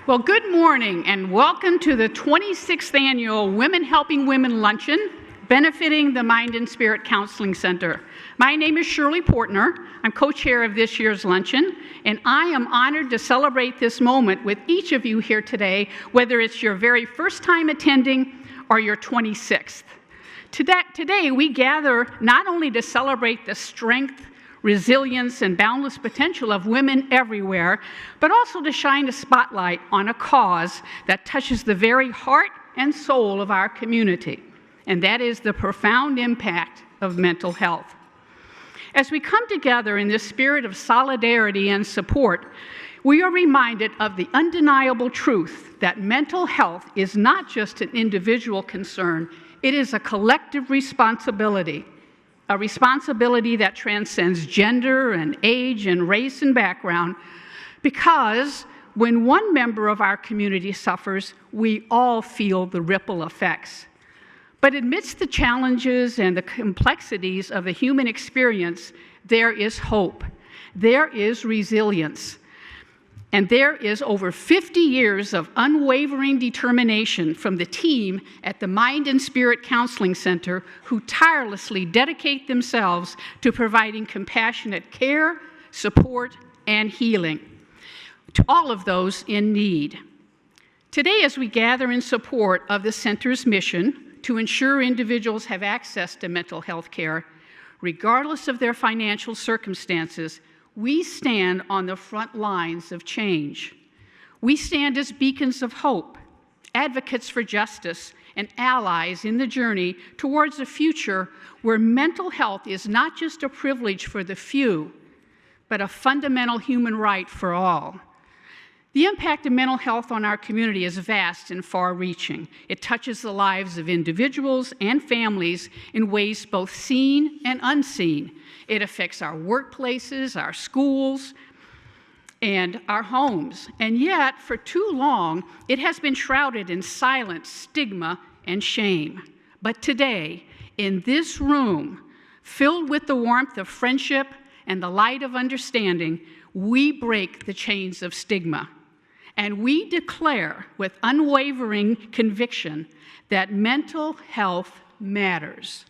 Well, good morning and welcome to the 26th Annual Women Helping Women Luncheon, benefiting the Mind and Spirit Counseling Center. My name is Shirley Portner. I'm co-chair of this year's luncheon, and I am honored to celebrate this moment with each of you here today, whether it's your very first time attending or your 26th. Today, we gather not only to celebrate the strength, resilience, and boundless potential of women everywhere, but also to shine a spotlight on a cause that touches the very heart and soul of our community, and that is the profound impact of mental health. As we come together in this spirit of solidarity and support, we are reminded of the undeniable truth that mental health is not just an individual concern, it is a collective responsibility. A responsibility that transcends gender and age and race and background, because when one member of our community suffers, we all feel the ripple effects. But amidst the challenges and the complexities of the human experience, there is hope, there is resilience, and there is over 50 years of unwavering determination from the team at the Mind and Spirit Counseling Center who tirelessly dedicate themselves to providing compassionate care, support, and healing to all of those in need. Today, as we gather in support of the center's mission to ensure individuals have access to mental health care, regardless of their financial circumstances, we stand on the front lines of change. We stand as beacons of hope, advocates for justice, and allies in the journey towards a future where mental health is not just a privilege for the few, but a fundamental human right for all. The impact of mental health on our community is vast and far-reaching. It touches the lives of individuals and families in ways both seen and unseen. It affects our workplaces, our schools, and our homes. And yet, for too long, it has been shrouded in silence, stigma, and shame. But today, in this room, filled with the warmth of friendship and the light of understanding, we break the chains of stigma. And we declare with unwavering conviction that mental health matters,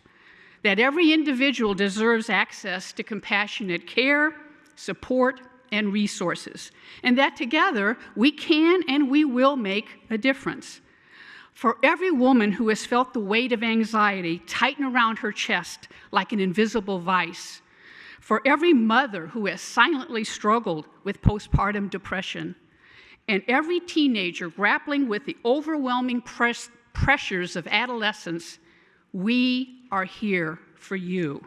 that every individual deserves access to compassionate care, support, and resources, and that together we can and we will make a difference. For every woman who has felt the weight of anxiety tighten around her chest like an invisible vice, for every mother who has silently struggled with postpartum depression, and every teenager grappling with the overwhelming pressures of adolescence, we are here for you.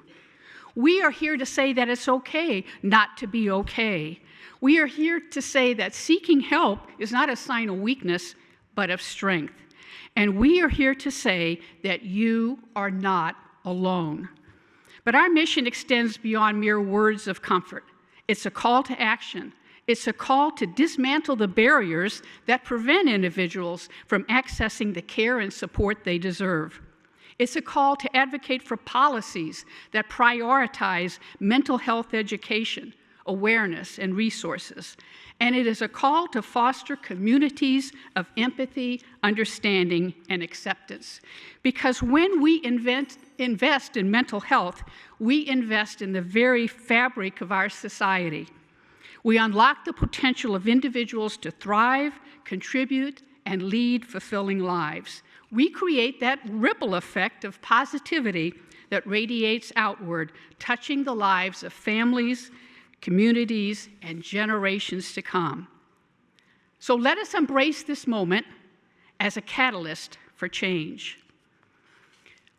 We are here to say that it's okay not to be okay. We are here to say that seeking help is not a sign of weakness, but of strength. And we are here to say that you are not alone. But our mission extends beyond mere words of comfort. It's a call to action. It's a call to dismantle the barriers that prevent individuals from accessing the care and support they deserve. It's a call to advocate for policies that prioritize mental health education, awareness, and resources. And it is a call to foster communities of empathy, understanding, and acceptance. Because when we invest in mental health, we invest in the very fabric of our society. We unlock the potential of individuals to thrive, contribute, and lead fulfilling lives. We create that ripple effect of positivity that radiates outward, touching the lives of families, communities, and generations to come. So let us embrace this moment as a catalyst for change.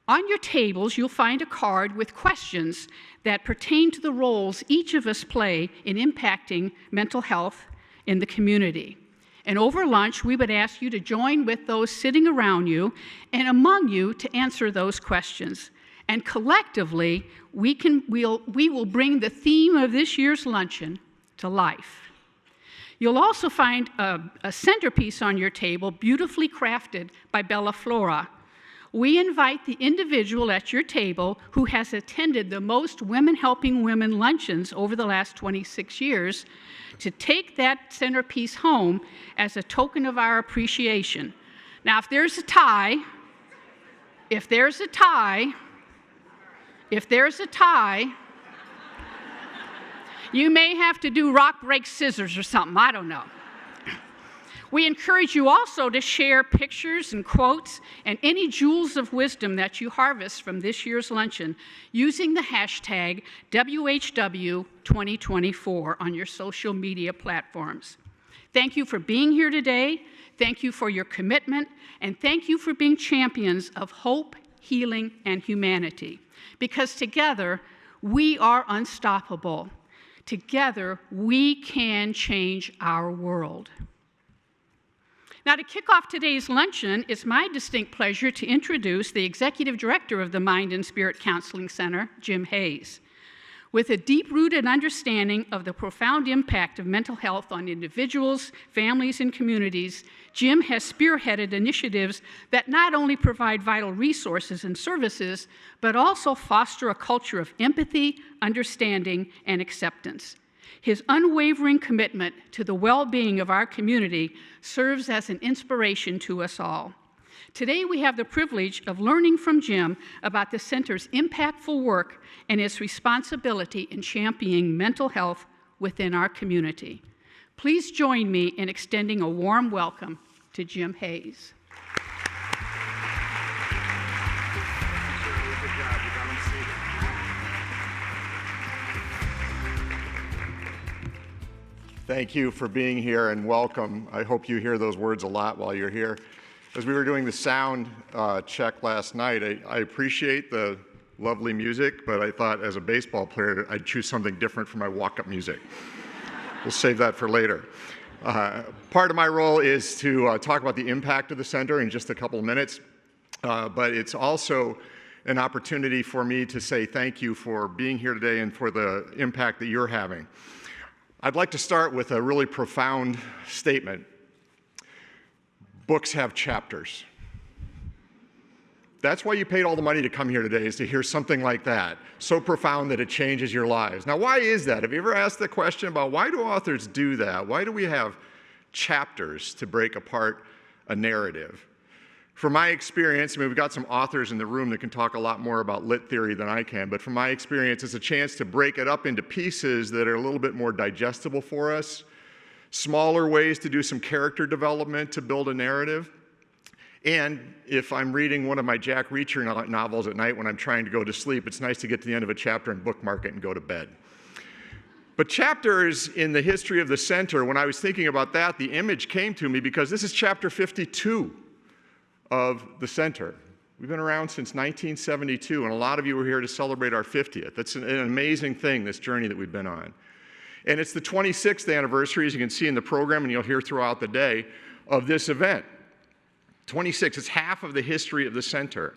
On your tables, you'll find a card with questions that pertain to the roles each of us play in impacting mental health in the community. And over lunch, we would ask you to join with those sitting around you and among you to answer those questions. And collectively, we will bring the theme of this year's luncheon to life. You'll also find a centerpiece on your table beautifully crafted by Bella Flora, We invite the individual at your table who has attended the most Women Helping Women luncheons over the last 26 years to take that centerpiece home as a token of our appreciation. Now, if there's a tie, you may have to do rock, break, scissors or something, I don't know. We encourage you also to share pictures and quotes and any jewels of wisdom that you harvest from this year's luncheon using the hashtag WHW2024 on your social media platforms. Thank you for being here today. Thank you for your commitment. And thank you for being champions of hope, healing, and humanity. Because together, we are unstoppable. Together, we can change our world. Now, to kick off today's luncheon, it's my distinct pleasure to introduce the Executive Director of the Mind and Spirit Counseling Center, Jim Hayes. With a deep-rooted understanding of the profound impact of mental health on individuals, families, and communities, Jim has spearheaded initiatives that not only provide vital resources and services, but also foster a culture of empathy, understanding, and acceptance. His unwavering commitment to the well-being of our community serves as an inspiration to us all. Today, we have the privilege of learning from Jim about the center's impactful work and its responsibility in championing mental health within our community. Please join me in extending a warm welcome to Jim Hayes. Thank you for being here and welcome. I hope you hear those words a lot while you're here. As we were doing the sound check last night, I appreciate the lovely music, but I thought as a baseball player, I'd choose something different for my walk-up music. We'll save that for later. Part of my role is to talk about the impact of the center in just a couple of minutes, but it's also an opportunity for me to say thank you for being here today and for the impact that you're having. I'd like to start with a really profound statement. Books have chapters. That's why you paid all the money to come here today, is to hear something like that, so profound that it changes your lives. Now, why is that? Have you ever asked the question about why do authors do that? Why do we have chapters to break apart a narrative? From my experience, I mean, we've got some authors in the room that can talk a lot more about lit theory than I can, but from my experience, it's a chance to break it up into pieces that are a little bit more digestible for us, smaller ways to do some character development to build a narrative. And if I'm reading one of my Jack Reacher novels at night when I'm trying to go to sleep, it's nice to get to the end of a chapter and bookmark it and go to bed. But chapters in the history of the center, when I was thinking about that, the image came to me because this is chapter 52 of the center. We've been around since 1972, and a lot of you are here to celebrate our 50th. That's an amazing thing, this journey that we've been on. And it's the 26th anniversary, as you can see in the program, and you'll hear throughout the day, of this event. 26, it's half of the history of the center.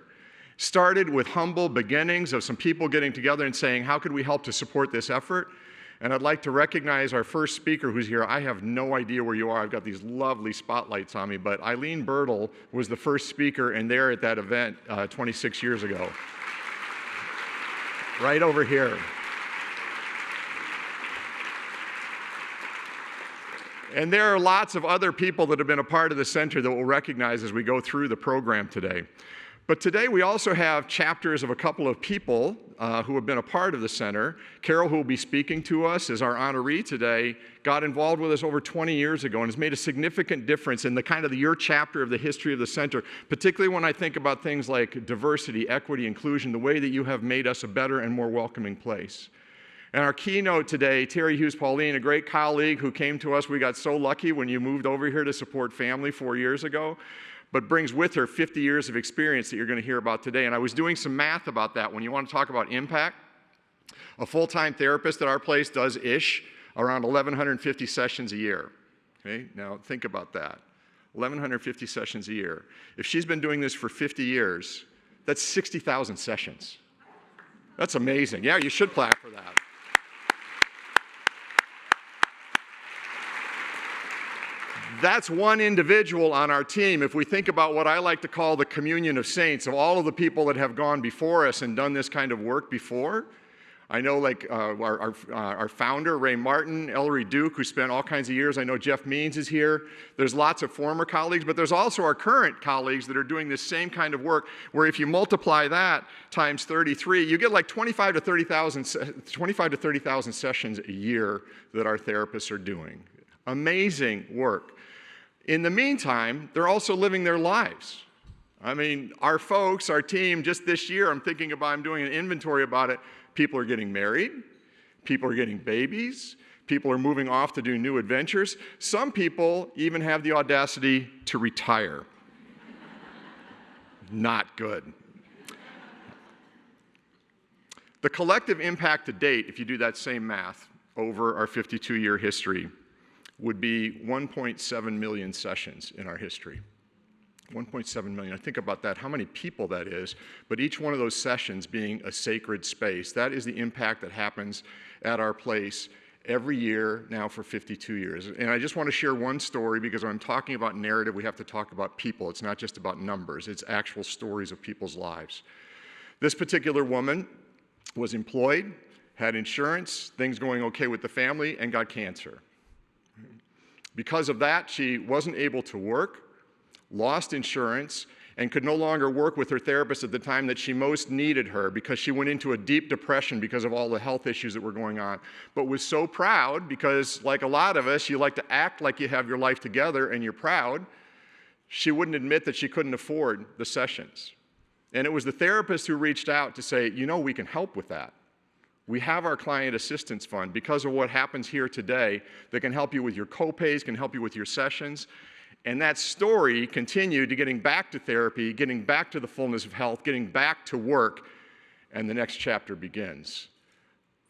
Started with humble beginnings of some people getting together and saying, how could we help to support this effort? And I'd like to recognize our first speaker who's here. I have no idea where you are. I've got these lovely spotlights on me, but Eileen Bertle was the first speaker and there at that event 26 years ago. Right over here. And there are lots of other people that have been a part of the center that we'll recognize as we go through the program today. But today we also have chapters of a couple of people who have been a part of the center. Carol, who will be speaking to us as our honoree today, got involved with us over 20 years ago and has made a significant difference in the kind of your chapter of the history of the center, particularly when I think about things like diversity, equity, inclusion, the way that you have made us a better and more welcoming place. And our keynote today, Terry Hughes Pauline, a great colleague who came to us. We got so lucky when you moved over here to support family 4 years ago, but brings with her 50 years of experience that you're going to hear about today. And I was doing some math about that. When you want to talk about impact, a full-time therapist at our place does around 1,150 sessions a year. Okay? Now think about that. 1,150 sessions a year. If she's been doing this for 50 years, that's 60,000 sessions. That's amazing. Yeah, you should clap for that. That's one individual on our team. If we think about what I like to call the communion of saints, of all of the people that have gone before us and done this kind of work before, I know like our founder, Ray Martin, Ellery Duke, who spent all kinds of years. I know Jeff Means is here. There's lots of former colleagues, but there's also our current colleagues that are doing this same kind of work, where if you multiply that times 33, you get like 25 to 30,000 sessions a year that our therapists are doing. Amazing work. In the meantime, they're also living their lives. I mean, our folks, our team, just this year, I'm doing an inventory about it. People are getting married, people are getting babies, people are moving off to do new adventures. Some people even have the audacity to retire. Not good. The collective impact to date, if you do that same math over our 52-year history, would be 1.7 million sessions in our history. 1.7 million. I think about that, how many people that is, but each one of those sessions being a sacred space. That is the impact that happens at our place every year now for 52 years. And I just want to share one story, because when I'm talking about narrative, we have to talk about people. It's not just about numbers, it's actual stories of people's lives. This particular woman was employed, had insurance, things going okay with the family, and got cancer. Because of that, she wasn't able to work, lost insurance, and could no longer work with her therapist at the time that she most needed her, because she went into a deep depression because of all the health issues that were going on. But was so proud, because like a lot of us, you like to act like you have your life together and you're proud, she wouldn't admit that she couldn't afford the sessions. And it was the therapist who reached out to say, you know, we can help with that. We have our client assistance fund because of what happens here today that can help you with your co-pays, can help you with your sessions. And that story continued to getting back to therapy, getting back to the fullness of health, getting back to work, and the next chapter begins.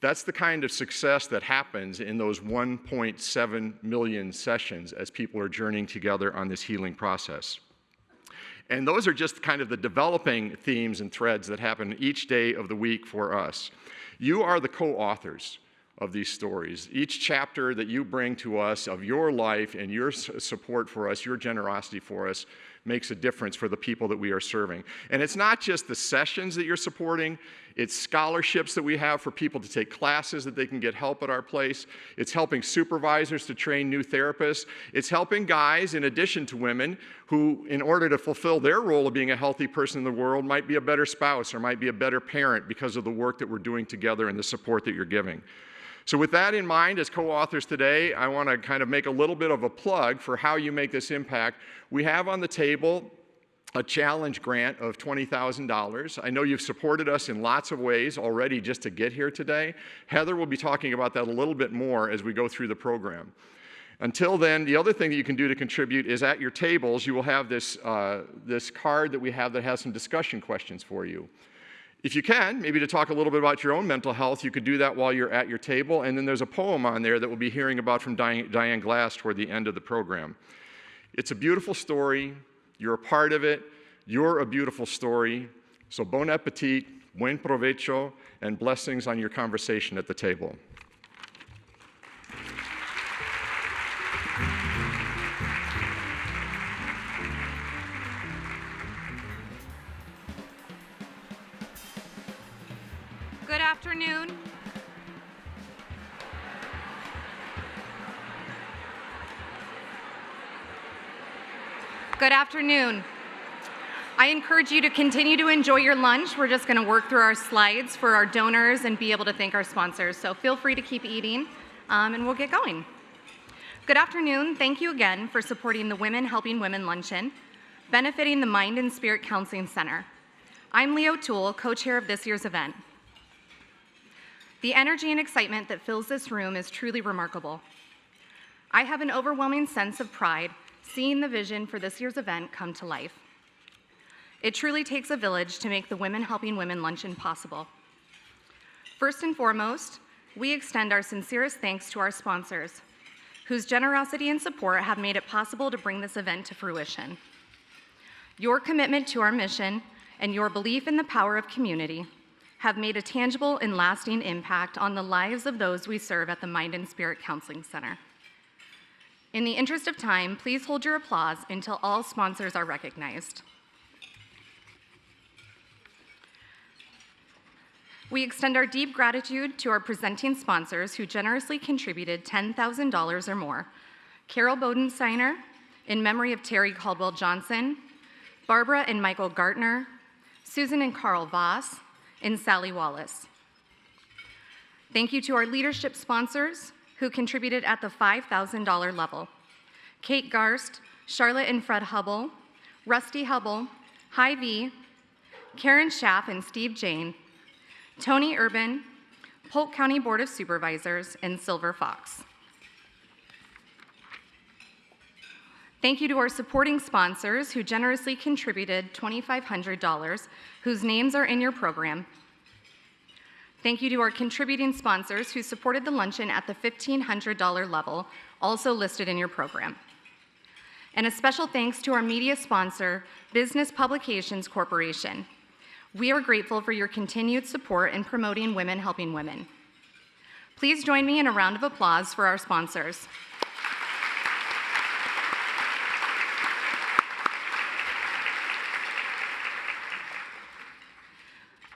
That's the kind of success that happens in those 1.7 million sessions as people are journeying together on this healing process. And those are just kind of the developing themes and threads that happen each day of the week for us. You are the co-authors of these stories. Each chapter that you bring to us of your life and your support for us, your generosity for us, makes a difference for the people that we are serving. And it's not just the sessions that you're supporting, it's scholarships that we have for people to take classes that they can get help at our place. It's helping supervisors to train new therapists. It's helping guys, in addition to women, who, in order to fulfill their role of being a healthy person in the world, might be a better spouse or might be a better parent because of the work that we're doing together and the support that you're giving. So with that in mind, as co-authors today, I want to kind of make a little bit of a plug for how you make this impact. We have on the table a challenge grant of $20,000. I know you've supported us in lots of ways already just to get here today. Heather will be talking about that a little bit more as we go through the program. Until then, the other thing that you can do to contribute is at your tables, you will have this card that we have that has some discussion questions for you. If you can, maybe to talk a little bit about your own mental health, you could do that while you're at your table. And then there's a poem on there that we'll be hearing about from Diane Glass toward the end of the program. It's a beautiful story. You're a part of it. You're a beautiful story. So bon appetit, buen provecho, and blessings on your conversation at the table. Good afternoon. Good afternoon. I encourage you to continue to enjoy your lunch. We're just going to work through our slides for our donors and be able to thank our sponsors. So feel free to keep eating, and we'll get going. Good afternoon. Thank you again for supporting the Women Helping Women Luncheon, benefiting the Mind and Spirit Counseling Center. I'm Leah O'Toole, co-chair of this year's event. The energy and excitement that fills this room is truly remarkable. I have an overwhelming sense of pride seeing the vision for this year's event come to life. It truly takes a village to make the Women Helping Women Luncheon possible. First and foremost, we extend our sincerest thanks to our sponsors, whose generosity and support have made it possible to bring this event to fruition. Your commitment to our mission and your belief in the power of community have made a tangible and lasting impact on the lives of those we serve at the Mind and Spirit Counseling Center. In the interest of time, please hold your applause until all sponsors are recognized. We extend our deep gratitude to our presenting sponsors who generously contributed $10,000 or more. Carol Bodensteiner, in memory of Terry Caldwell Johnson, Barbara and Michael Gartner, Susan and Carl Voss, and Sally Wallace. Thank you to our leadership sponsors who contributed at the $5,000 level. Kate Garst, Charlotte and Fred Hubble, Rusty Hubble, Hy-Vee, Karen Schaff and Steve Jane, Tony Urban, Polk County Board of Supervisors, and Silver Fox. Thank you to our supporting sponsors who generously contributed $2,500, whose names are in your program. Thank you to our contributing sponsors who supported the luncheon at the $1,500 level, also listed in your program. And a special thanks to our media sponsor, Business Publications Corporation. We are grateful for your continued support in promoting Women Helping Women. Please join me in a round of applause for our sponsors.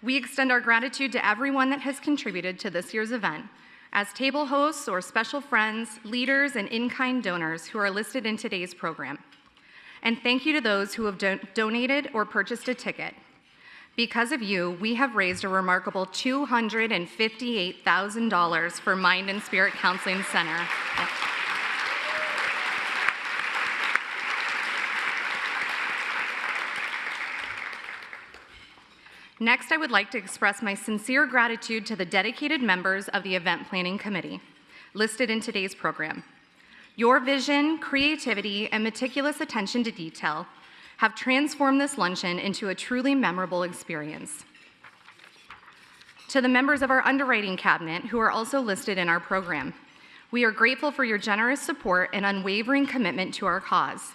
We extend our gratitude to everyone that has contributed to this year's event, as table hosts or special friends, leaders, and in-kind donors who are listed in today's program. And thank you to those who have donated or purchased a ticket. Because of you, we have raised a remarkable $258,000 for Mind and Spirit Counseling Center. Next, I would like to express my sincere gratitude to the dedicated members of the Event Planning Committee, listed in today's program. Your vision, creativity, and meticulous attention to detail have transformed this luncheon into a truly memorable experience. To the members of our underwriting cabinet, who are also listed in our program, we are grateful for your generous support and unwavering commitment to our cause.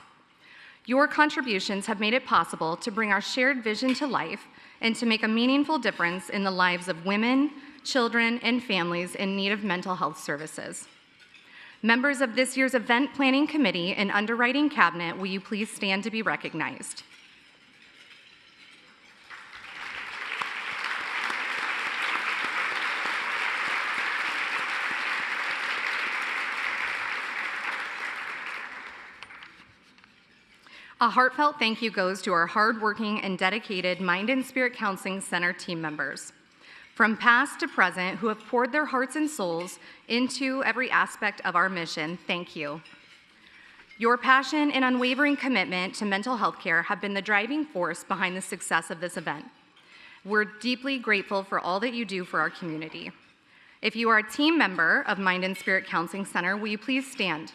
Your contributions have made it possible to bring our shared vision to life and to make a meaningful difference in the lives of women, children, and families in need of mental health services. Members of this year's Event Planning Committee and Underwriting Cabinet, will you please stand to be recognized? A heartfelt thank you goes to our hardworking and dedicated Mind and Spirit Counseling Center team members, from past to present, who have poured their hearts and souls into every aspect of our mission. Thank you. Your passion and unwavering commitment to mental health care have been the driving force behind the success of this event. We're deeply grateful for all that you do for our community. If you are a team member of Mind and Spirit Counseling Center, will you please stand?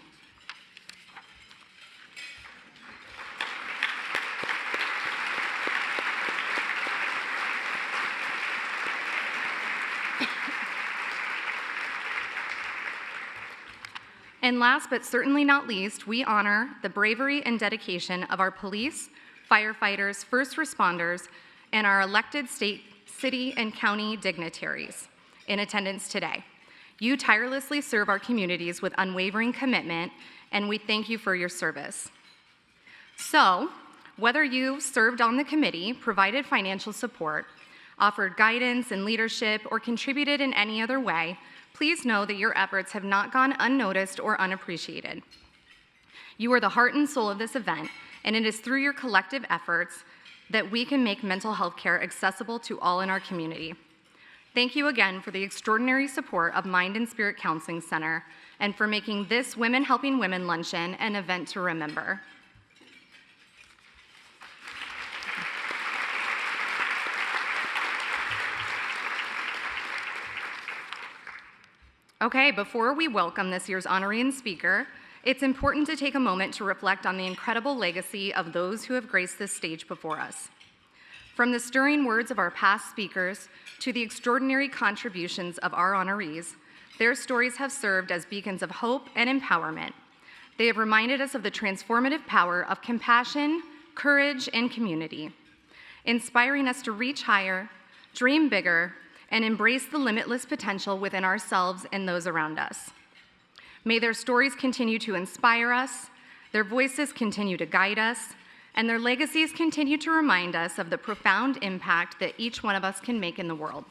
And last but certainly not least, we honor the bravery and dedication of our police, firefighters, first responders, and our elected state, city, and county dignitaries in attendance today. You tirelessly serve our communities with unwavering commitment, and we thank you for your service. So, whether you served on the committee, provided financial support, offered guidance and leadership, or contributed in any other way, please know that your efforts have not gone unnoticed or unappreciated. You are the heart and soul of this event, and it is through your collective efforts that we can make mental health care accessible to all in our community. Thank you again for the extraordinary support of Mind and Spirit Counseling Center and for making this Women Helping Women luncheon an event to remember. Okay, before we welcome this year's honoree and speaker, it's important to take a moment to reflect on the incredible legacy of those who have graced this stage before us. From the stirring words of our past speakers to the extraordinary contributions of our honorees, their stories have served as beacons of hope and empowerment. They have reminded us of the transformative power of compassion, courage, and community, inspiring us to reach higher, dream bigger, and embrace the limitless potential within ourselves and those around us. May their stories continue to inspire us, their voices continue to guide us, and their legacies continue to remind us of the profound impact that each one of us can make in the world.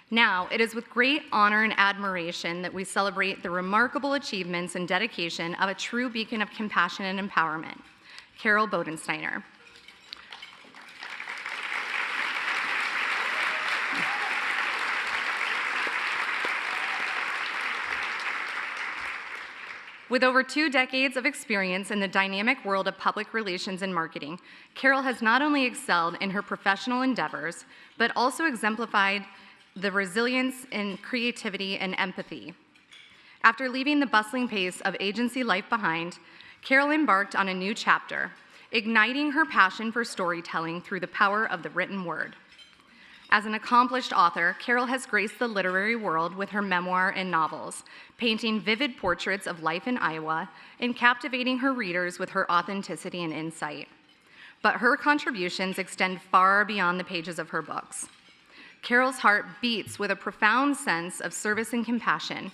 Now, it is with great honor and admiration that we celebrate the remarkable achievements and dedication of a true beacon of compassion and empowerment, Carol Bodensteiner. With over 2 decades of experience in the dynamic world of public relations and marketing, Carol has not only excelled in her professional endeavors, but also exemplified the resilience and creativity and empathy. After leaving the bustling pace of agency life behind, Carol embarked on a new chapter, igniting her passion for storytelling through the power of the written word. As an accomplished author, Carol has graced the literary world with her memoir and novels, painting vivid portraits of life in Iowa and captivating her readers with her authenticity and insight. But her contributions extend far beyond the pages of her books. Carol's heart beats with a profound sense of service and compassion.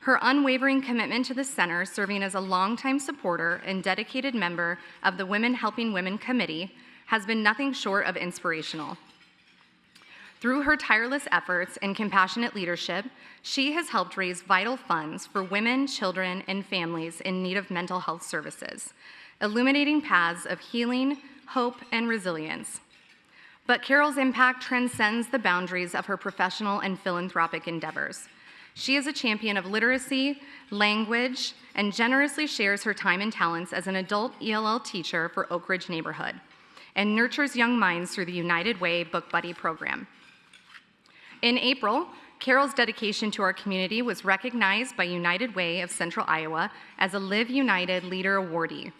Her unwavering commitment to the center, serving as a longtime supporter and dedicated member of the Women Helping Women Committee, has been nothing short of inspirational. Through her tireless efforts and compassionate leadership, she has helped raise vital funds for women, children, and families in need of mental health services, illuminating paths of healing, hope, and resilience. But Carol's impact transcends the boundaries of her professional and philanthropic endeavors. She is a champion of literacy, language, and generously shares her time and talents as an adult ELL teacher for Oak Ridge neighborhood, and nurtures young minds through the United Way Book Buddy program. In April, Carol's dedication to our community was recognized by United Way of Central Iowa as a Live United Leader Awardee.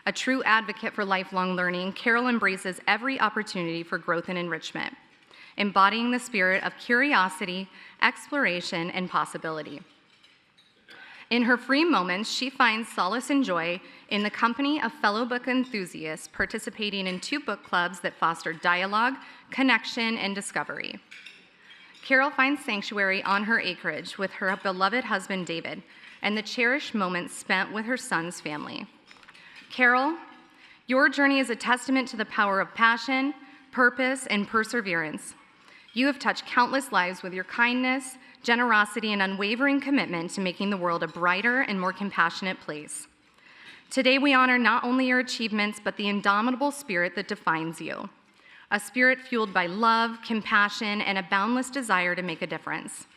A true advocate for lifelong learning, Carol embraces every opportunity for growth and enrichment, embodying the spirit of curiosity, exploration, and possibility. In her free moments, she finds solace and joy in the company of fellow book enthusiasts participating in 2 book clubs that foster dialogue, connection, and discovery. Carol finds sanctuary on her acreage with her beloved husband, David, and the cherished moments spent with her son's family. Carol, your journey is a testament to the power of passion, purpose, and perseverance. You have touched countless lives with your kindness, generosity, and unwavering commitment to making the world a brighter and more compassionate place. Today, we honor not only your achievements, but the indomitable spirit that defines you. A spirit fueled by love, compassion, and a boundless desire to make a difference.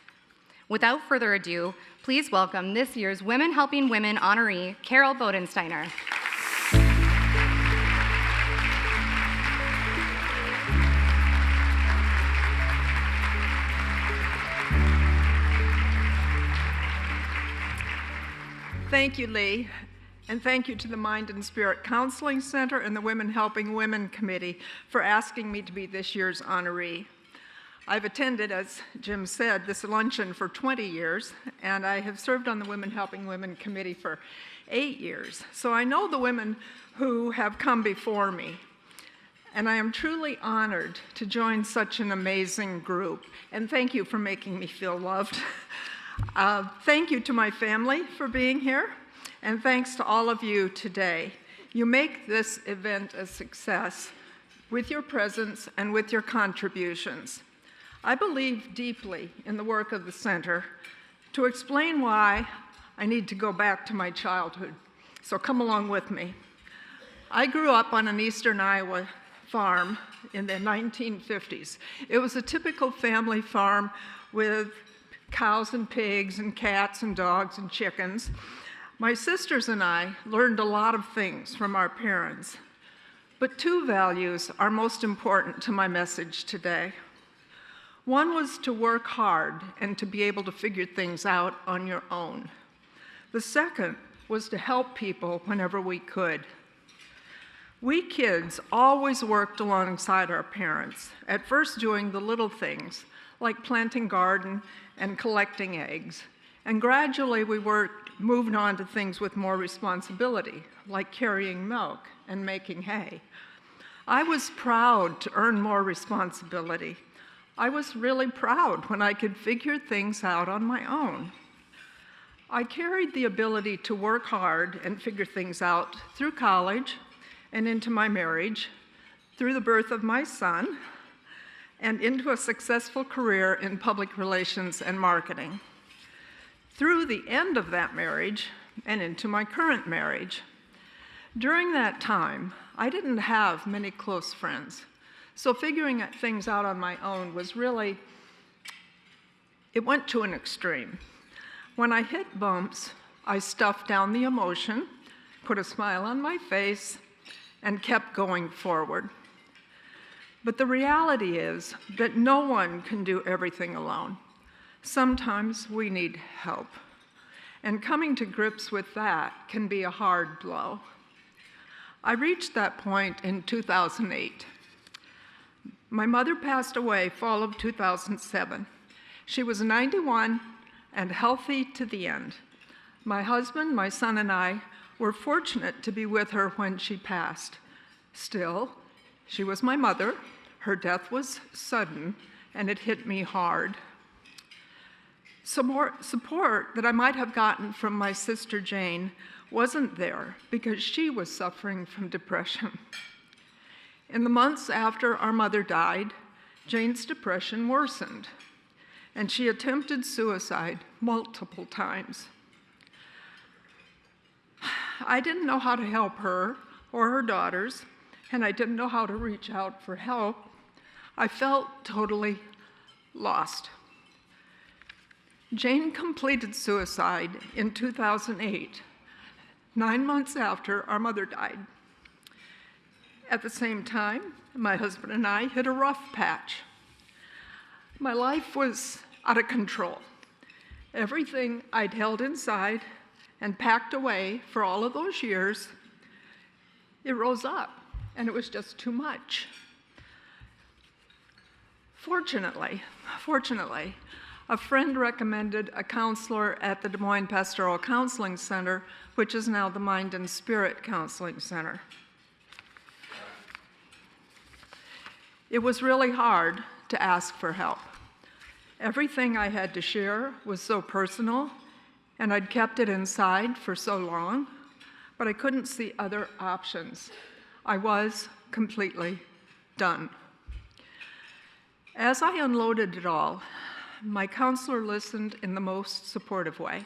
Without further ado, please welcome this year's Women Helping Women honoree, Carol Bodensteiner. Thank you, Lee. And thank you to the Mind and Spirit Counseling Center and the Women Helping Women Committee for asking me to be this year's honoree. I've attended, as Jim said, this luncheon for 20 years, and I have served on the Women Helping Women Committee for 8 years. So I know the women who have come before me, and I am truly honored to join such an amazing group. And thank you for making me feel loved. Thank you to my family for being here. And thanks to all of you today. You make this event a success with your presence and with your contributions. I believe deeply in the work of the center. To explain why, I need to go back to my childhood. So come along with me. I grew up on an eastern Iowa farm in the 1950s. It was a typical family farm with cows and pigs and cats and dogs and chickens. My sisters and I learned a lot of things from our parents, but 2 values are most important to my message today. One was to work hard and to be able to figure things out on your own. The second was to help people whenever we could. We kids always worked alongside our parents, at first doing the little things, like planting garden and collecting eggs. And gradually we moved on to things with more responsibility, like carrying milk and making hay. I was proud to earn more responsibility. I was really proud when I could figure things out on my own. I carried the ability to work hard and figure things out through college and into my marriage, through the birth of my son, and into a successful career in public relations and marketing, through the end of that marriage and into my current marriage. During that time, I didn't have many close friends, so figuring things out on my own was really, it went to an extreme. When I hit bumps, I stuffed down the emotion, put a smile on my face, and kept going forward. But the reality is that no one can do everything alone. Sometimes we need help. And coming to grips with that can be a hard blow. I reached that point in 2008. My mother passed away fall of 2007. She was 91 and healthy to the end. My husband, my son, and I were fortunate to be with her when she passed. Still, she was my mother. Her death was sudden, and it hit me hard. Some more support that I might have gotten from my sister Jane wasn't there because she was suffering from depression. In the months after our mother died, Jane's depression worsened, and she attempted suicide multiple times. I didn't know how to help her or her daughters, and I didn't know how to reach out for help. I felt totally lost. Jane completed suicide in 2008, 9 months after our mother died. At the same time, my husband and I hit a rough patch. My life was out of control. Everything I'd held inside and packed away for all of those years, it rose up, and it was just too much. Fortunately, a friend recommended a counselor at the Des Moines Pastoral Counseling Center, which is now the Mind and Spirit Counseling Center. It was really hard to ask for help. Everything I had to share was so personal, and I'd kept it inside for so long, but I couldn't see other options. I was completely done. As I unloaded it all, my counselor listened in the most supportive way.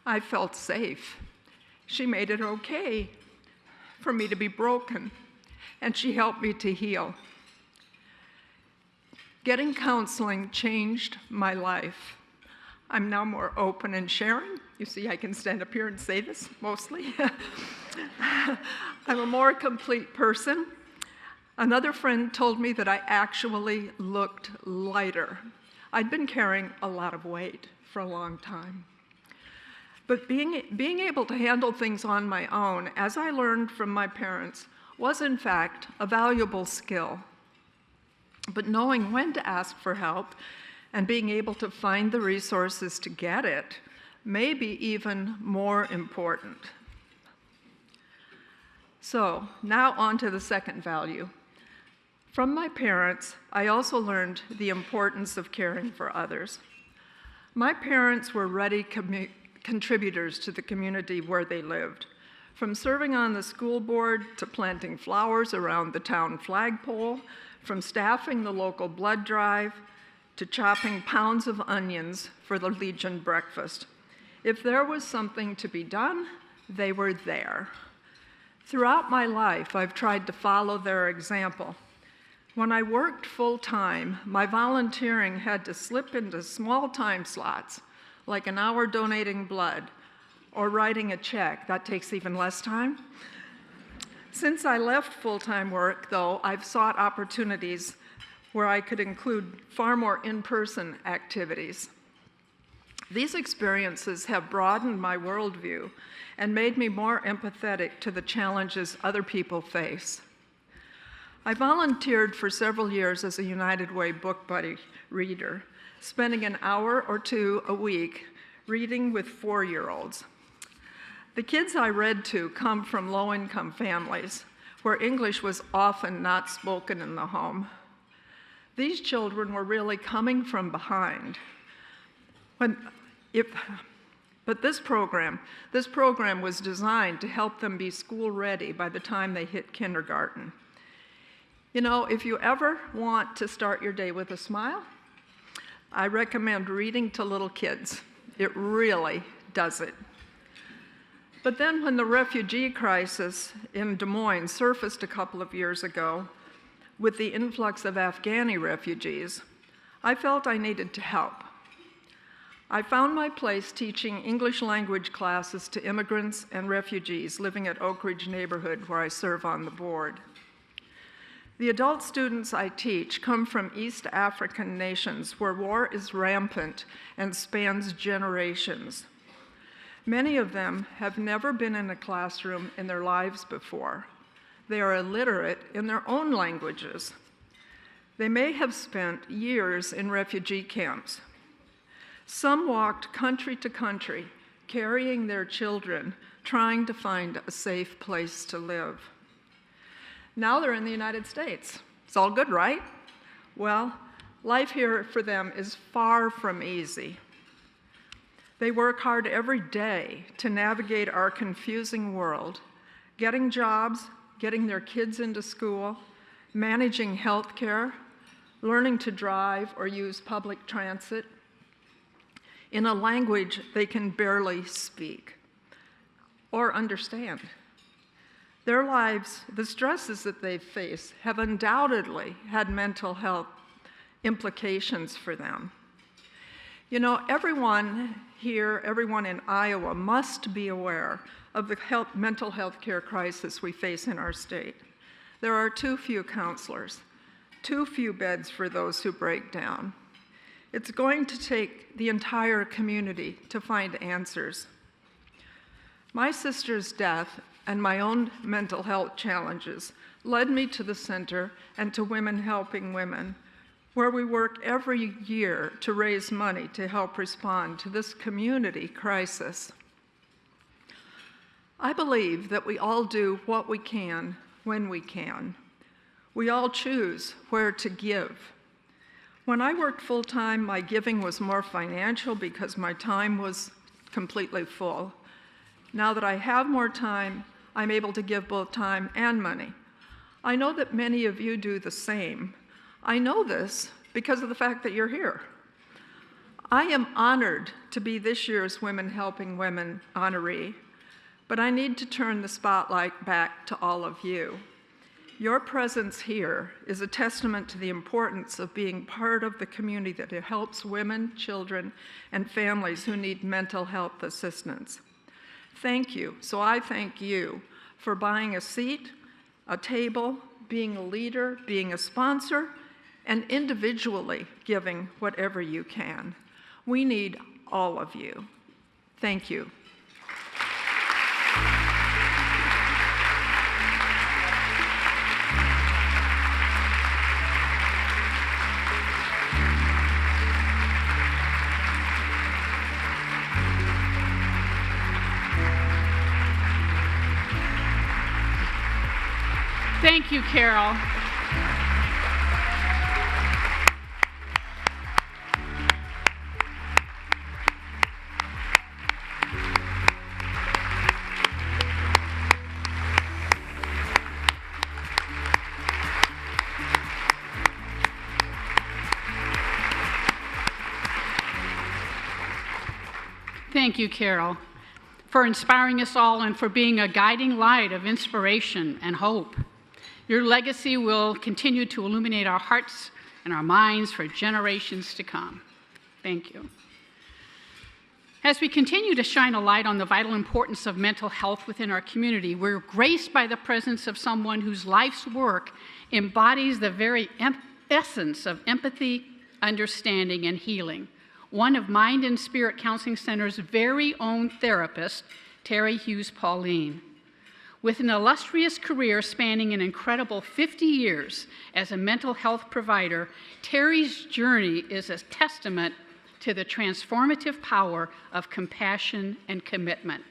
I felt safe. She made it okay for me to be broken, and she helped me to heal. Getting counseling changed my life. I'm now more open and sharing. You see, I can stand up here and say this mostly. I'm a more complete person. Another friend told me that I actually looked lighter. I'd been carrying a lot of weight for a long time. But being able to handle things on my own, as I learned from my parents, was in fact a valuable skill. But knowing when to ask for help and being able to find the resources to get it may be even more important. So now on to the second value. From my parents, I also learned the importance of caring for others. My parents were ready contributors to the community where they lived, from serving on the school board to planting flowers around the town flagpole, from staffing the local blood drive to chopping pounds of onions for the Legion breakfast. If there was something to be done, they were there. Throughout my life, I've tried to follow their example. When I worked full-time, my volunteering had to slip into small time slots, like an hour donating blood or writing a check. That takes even less time. Since I left full-time work, though, I've sought opportunities where I could include far more in-person activities. These experiences have broadened my worldview and made me more empathetic to the challenges other people face. I volunteered for several years as a United Way Book Buddy reader, spending an hour or two a week reading with 4-year-olds. The kids I read to come from low-income families where English was often not spoken in the home. These children were really coming from behind. But this program was designed to help them be school ready by the time they hit kindergarten. You know, if you ever want to start your day with a smile, I recommend reading to little kids. It really does it. But then when the refugee crisis in Des Moines surfaced a couple of years ago, with the influx of Afghani refugees, I felt I needed to help. I found my place teaching English language classes to immigrants and refugees living at Oak Ridge neighborhood, where I serve on the board. The adult students I teach come from East African nations where war is rampant and spans generations. Many of them have never been in a classroom in their lives before. They are illiterate in their own languages. They may have spent years in refugee camps. Some walked country to country, carrying their children, trying to find a safe place to live. Now they're in the United States. It's all good, right? Well, life here for them is far from easy. They work hard every day to navigate our confusing world, getting jobs, getting their kids into school, managing health care, learning to drive or use public transit in a language they can barely speak or understand. Their lives, the stresses that they face, have undoubtedly had mental health implications for them. You know, everyone here, everyone in Iowa must be aware of the mental health care crisis we face in our state. There are too few counselors, too few beds for those who break down. It's going to take the entire community to find answers. My sister's death and my own mental health challenges led me to the center and to Women Helping Women, where we work every year to raise money to help respond to this community crisis. I believe that we all do what we can when we can. We all choose where to give. When I worked full-time, my giving was more financial because my time was completely full. Now that I have more time, I'm able to give both time and money. I know that many of you do the same. I know this because of the fact that you're here. I am honored to be this year's Women Helping Women honoree, but I need to turn the spotlight back to all of you. Your presence here is a testament to the importance of being part of the community that helps women, children, and families who need mental health assistance. Thank you. So I thank you for buying a seat, a table, being a leader, being a sponsor, and individually giving whatever you can. We need all of you. Thank you. Thank you, Carol. Thank you, Carol, for inspiring us all and for being a guiding light of inspiration and hope. Your legacy will continue to illuminate our hearts and our minds for generations to come. Thank you. As we continue to shine a light on the vital importance of mental health within our community, we're graced by the presence of someone whose life's work embodies the very essence of empathy, understanding, and healing. One of Mind and Spirit Counseling Center's very own therapists, Terry Hughes Pauline. With an illustrious career spanning an incredible 50 years as a mental health provider, Terry's journey is a testament to the transformative power of compassion and commitment.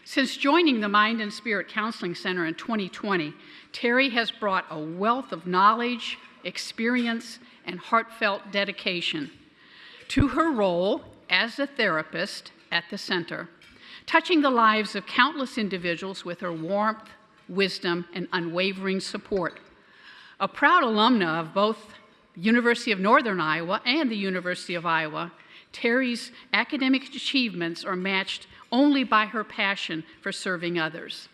Since joining the Mind and Spirit Counseling Center in 2020, Terry has brought a wealth of knowledge, experience, and heartfelt dedication to her role as a therapist at the center, touching the lives of countless individuals with her warmth, wisdom, and unwavering support. A proud alumna of both the University of Northern Iowa and the University of Iowa, Terry's academic achievements are matched only by her passion for serving others.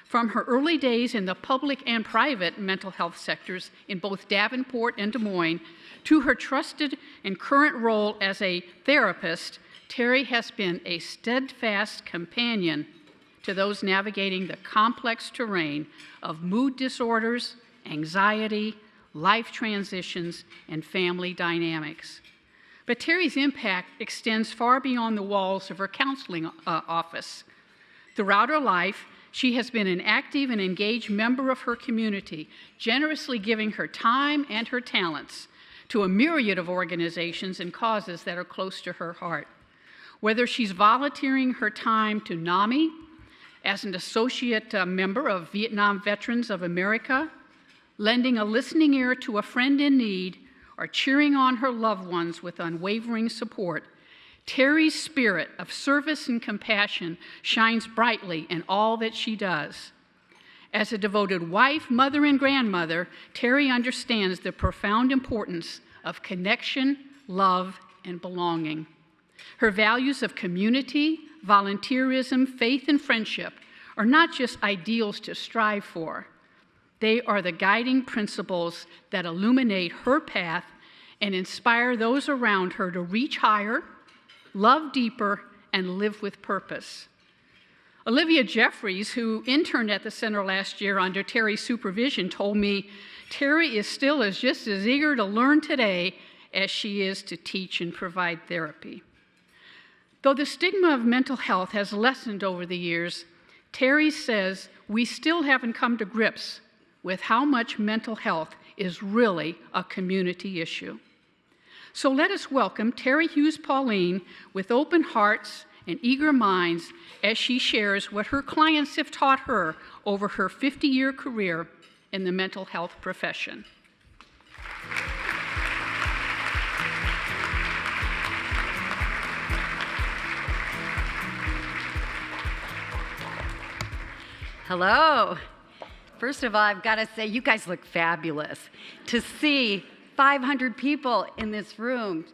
From her early days in the public and private mental health sectors in both Davenport and Des Moines, to her trusted and current role as a therapist, Terry has been a steadfast companion to those navigating the complex terrain of mood disorders, anxiety, life transitions, and family dynamics. But Terry's impact extends far beyond the walls of her counseling office. Throughout her life, she has been an active and engaged member of her community, generously giving her time and her talents to a myriad of organizations and causes that are close to her heart. Whether she's volunteering her time to NAMI as an associate member of Vietnam Veterans of America, lending a listening ear to a friend in need, or cheering on her loved ones with unwavering support, Terry's spirit of service and compassion shines brightly in all that she does. As a devoted wife, mother, and grandmother, Terry understands the profound importance of connection, love, and belonging. Her values of community, volunteerism, faith, and friendship are not just ideals to strive for. They are the guiding principles that illuminate her path and inspire those around her to reach higher, love deeper, and live with purpose. Olivia Jeffries, who interned at the center last year under Terry's supervision, told me, "Terry is still just as eager to learn today as she is to teach and provide therapy." Though the stigma of mental health has lessened over the years, Terry says we still haven't come to grips with how much mental health is really a community issue. So let us welcome Terry Hughes Pauline with open hearts and eager minds as she shares what her clients have taught her over her 50-year career in the mental health profession. Hello. First of all, I've got to say, you guys look fabulous. To see 500 people in this room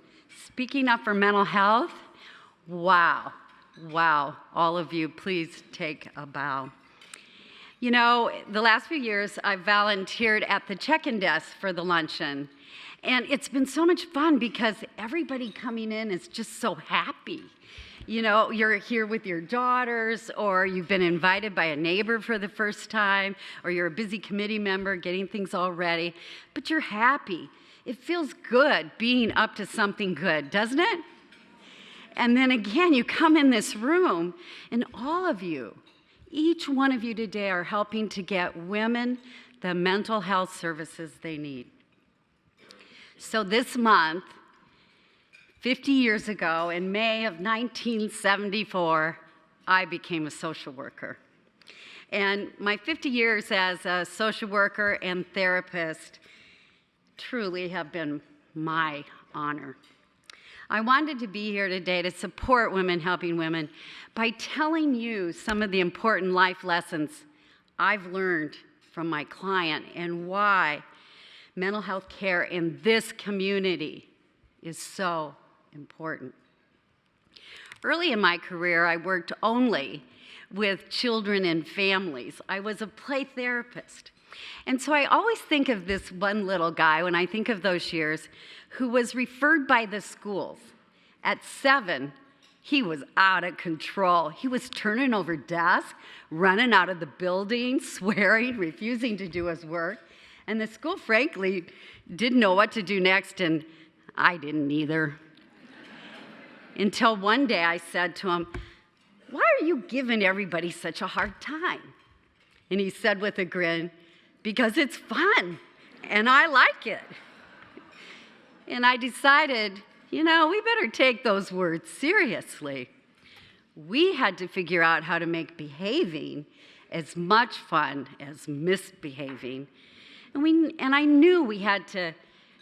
speaking up for mental health, wow, wow. All of you, please take a bow. You know, the last few years, I've volunteered at the check-in desk for the luncheon. And it's been so much fun because everybody coming in is just so happy. You know, you're here with your daughters, or you've been invited by a neighbor for the first time, or you're a busy committee member getting things all ready, but you're happy. It feels good being up to something good, doesn't it? And then again, you come in this room, and all of you, each one of you today are helping to get women the mental health services they need. So this month, 50 years ago, in May of 1974, I became a social worker. And my 50 years as a social worker and therapist truly have been my honor. I wanted to be here today to support Women Helping Women by telling you some of the important life lessons I've learned from my client and why mental health care in this community is so important. Early in my career, I worked only with children and families. I was a play therapist. And so I always think of this one little guy, when I think of those years, who was referred by the schools. At 7, he was out of control. He was turning over desks, running out of the building, swearing, refusing to do his work. And the school, frankly, didn't know what to do next, and I didn't either. Until one day I said to him, "Why are you giving everybody such a hard time?" And he said with a grin, "Because it's fun, and I like it." And I decided, you know, we better take those words seriously. We had to figure out how to make behaving as much fun as misbehaving. And I knew we had to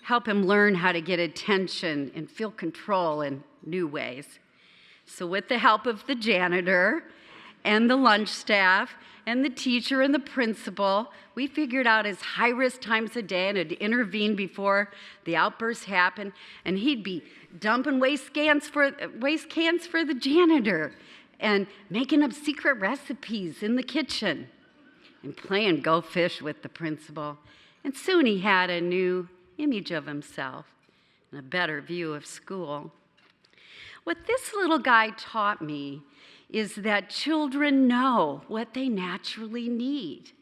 help him learn how to get attention and feel control in new ways. So with the help of the janitor and the lunch staff and the teacher and the principal, we figured out his high-risk times a day and had intervened before the outburst happened, and he'd be dumping waste cans for the janitor and making up secret recipes in the kitchen and playing Go Fish with the principal. And soon he had a new image of himself and a better view of school. What this little guy taught me is that children know what they naturally need.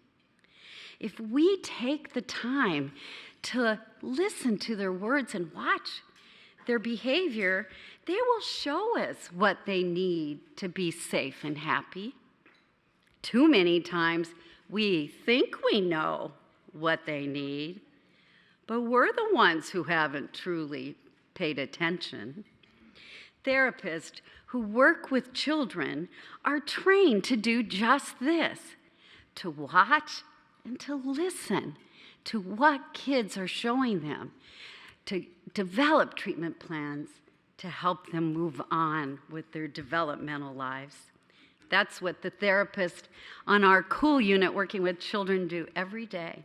If we take the time to listen to their words and watch their behavior, they will show us what they need to be safe and happy. Too many times we think we know what they need, but we're the ones who haven't truly paid attention. Therapists who work with children are trained to do just this, to watch and to listen to what kids are showing them, to develop treatment plans to help them move on with their developmental lives. That's what the therapists on our COOL unit working with children do every day.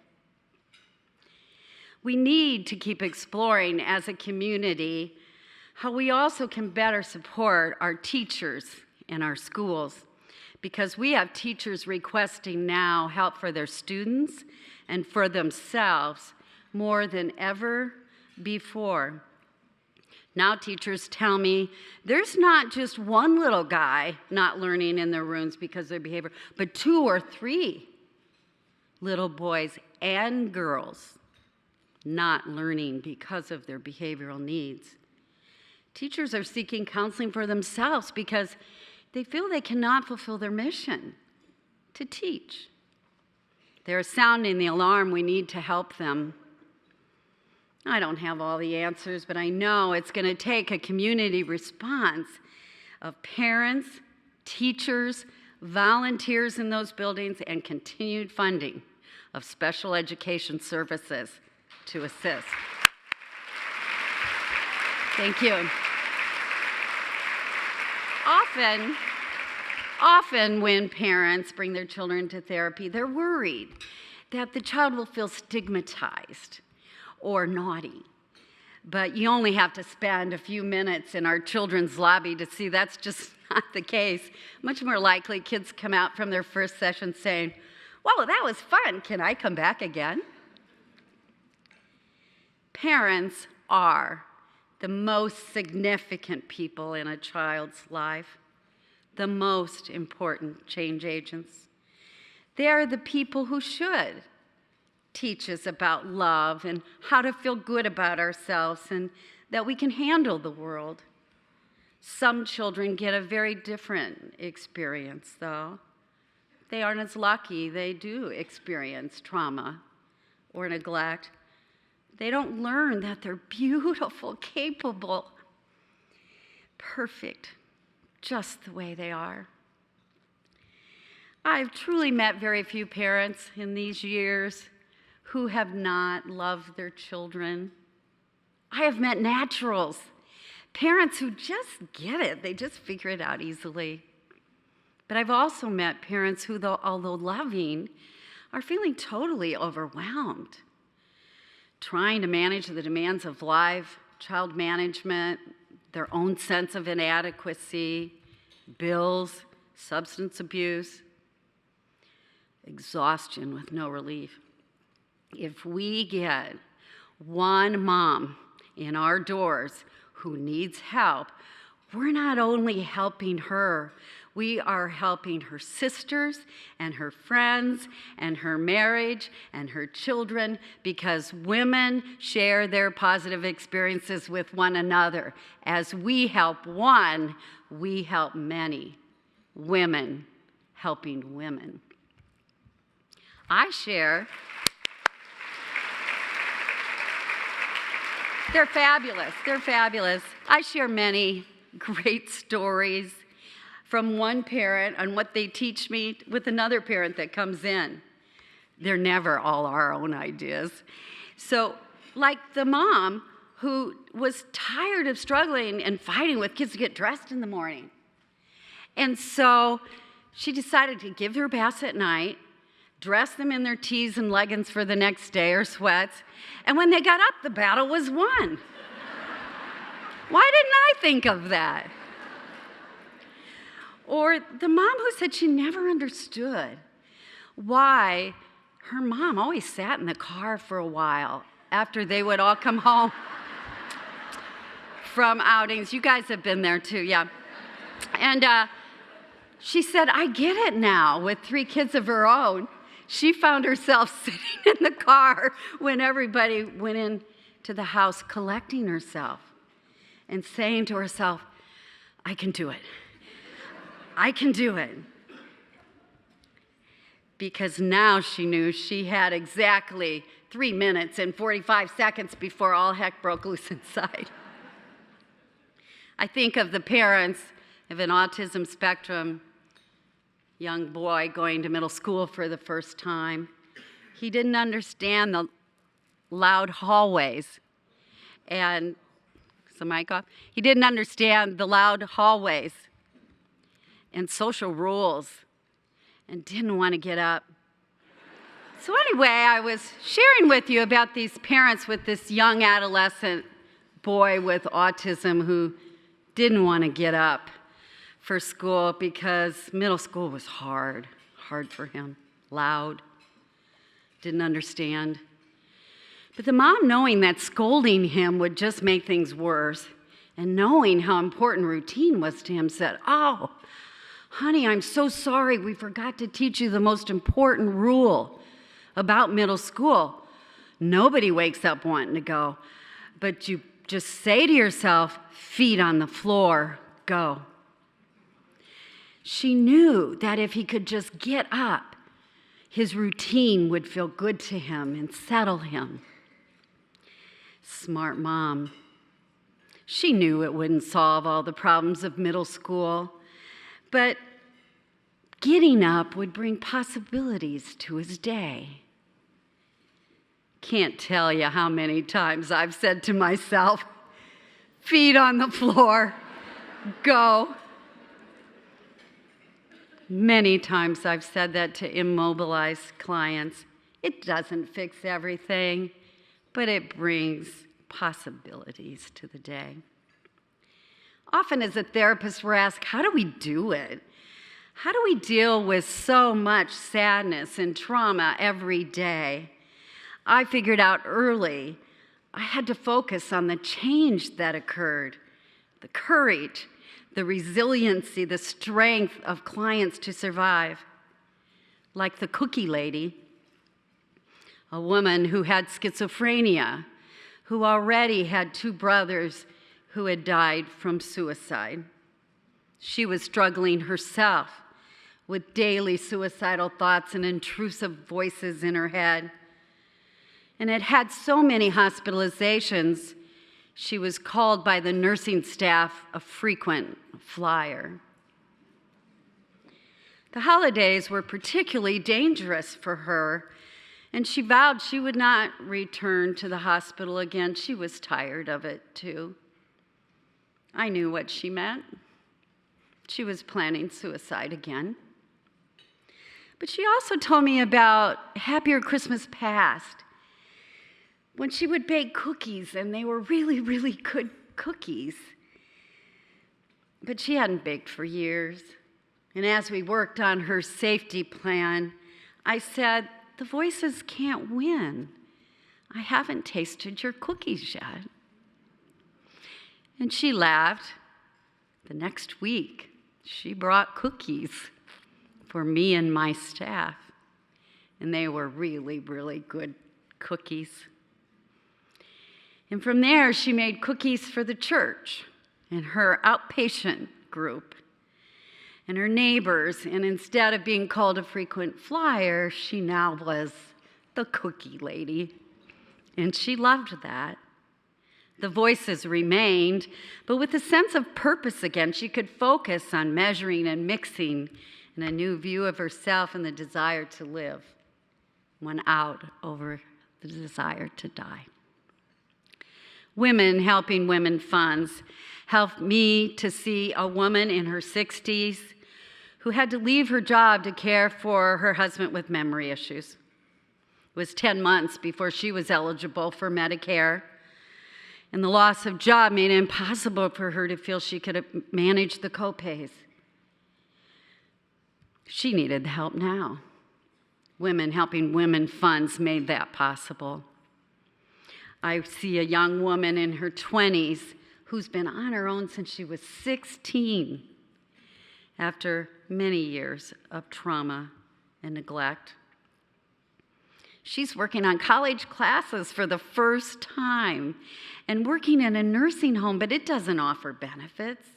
We need to keep exploring as a community how we also can better support our teachers in our schools, because we have teachers requesting now help for their students and for themselves more than ever before. Now teachers tell me there's not just one little guy not learning in their rooms because of their behavior, but 2 or 3 little boys and girls not learning because of their behavioral needs. Teachers are seeking counseling for themselves because they feel they cannot fulfill their mission to teach. They're sounding the alarm. We need to help them. I don't have all the answers, but I know it's going to take a community response of parents, teachers, volunteers in those buildings, and continued funding of special education services to assist. Thank you. Often when parents bring their children to therapy, they're worried that the child will feel stigmatized or naughty. But you only have to spend a few minutes in our children's lobby to see that's just not the case. Much more likely, kids come out from their first session saying, "Well, that was fun. Can I come back again?" Parents are the most significant people in a child's life, the most important change agents. They are the people who should teach us about love and how to feel good about ourselves and that we can handle the world. Some children get a very different experience, though. They aren't as lucky. They do experience trauma or neglect. They don't learn that they're beautiful, capable, perfect, just the way they are. I've truly met very few parents in these years who have not loved their children. I have met naturals, parents who just get it. They just figure it out easily. But I've also met parents who, although loving, are feeling totally overwhelmed, trying to manage the demands of life, child management, their own sense of inadequacy, bills, substance abuse, exhaustion with no relief. If we get one mom in our doors who needs help, we're not only helping her, we are helping her sisters and her friends and her marriage and her children, because women share their positive experiences with one another. As we help one, we help many. Women helping women. They're fabulous. They're fabulous. I share many great stories from one parent on what they teach me with another parent that comes in. They're never all our own ideas. So like the mom who was tired of struggling and fighting with kids to get dressed in the morning. And so she decided to give their baths at night, dress them in their tees and leggings for the next day or sweats, and when they got up, the battle was won. Why didn't I think of that? Or the mom who said she never understood why her mom always sat in the car for a while after they would all come home from outings. You guys have been there too, yeah. And she said, I get it now. With 3 kids of her own, she found herself sitting in the car when everybody went into the house, collecting herself and saying to herself, I can do it. I can do it. Because now she knew she had exactly 3 minutes and 45 seconds before all heck broke loose inside. I think of the parents of an autism spectrum young boy going to middle school for the first time. He didn't understand the loud hallways and, is the mic off? He didn't understand the loud hallways and social rules and didn't want to get up. So anyway, I was sharing with you about these parents with this young adolescent boy with autism who didn't want to get up for school because middle school was hard for him, loud, didn't understand. But the mom, knowing that scolding him would just make things worse, and knowing how important routine was to him, said, oh, honey, I'm so sorry, we forgot to teach you the most important rule about middle school. Nobody wakes up wanting to go, but you just say to yourself, feet on the floor, go. She knew that if he could just get up, his routine would feel good to him and settle him. Smart mom. She knew it wouldn't solve all the problems of middle school, but getting up would bring possibilities to his day. Can't tell you how many times I've said to myself, feet on the floor, go. Many times I've said that to immobilized clients. It doesn't fix everything, but it brings possibilities to the day. Often as a therapist, we're asked, how do we do it? How do we deal with so much sadness and trauma every day? I figured out early I had to focus on the change that occurred, the courage, the resiliency, the strength of clients to survive. Like the cookie lady, a woman who had schizophrenia, who already had 2 brothers who had died from suicide. She was struggling herself with daily suicidal thoughts and intrusive voices in her head. And had had so many hospitalizations, she was called by the nursing staff a frequent flyer. The holidays were particularly dangerous for her, and she vowed she would not return to the hospital again. She was tired of it, too. I knew what she meant. She was planning suicide again. But she also told me about happier Christmas past, when she would bake cookies, and they were really, really good cookies. But she hadn't baked for years. And as we worked on her safety plan, I said, the voices can't win. I haven't tasted your cookies yet. And she laughed. The next week, she brought cookies for me and my staff. And they were really, really good cookies. And from there, she made cookies for the church and her outpatient group and her neighbors. And instead of being called a frequent flyer, she now was the cookie lady. And she loved that. The voices remained, but with a sense of purpose again. She could focus on measuring and mixing, and a new view of herself and the desire to live won out over the desire to die. Women Helping Women Funds helped me to see a woman in her 60s who had to leave her job to care for her husband with memory issues. It was 10 months before she was eligible for Medicare, and the loss of job made it impossible for her to feel she could manage the copays. She needed the help now. Women Helping Women Funds made that possible. I see a young woman in her 20s who's been on her own since she was 16 after many years of trauma and neglect. She's working on college classes for the first time and working in a nursing home, but it doesn't offer benefits.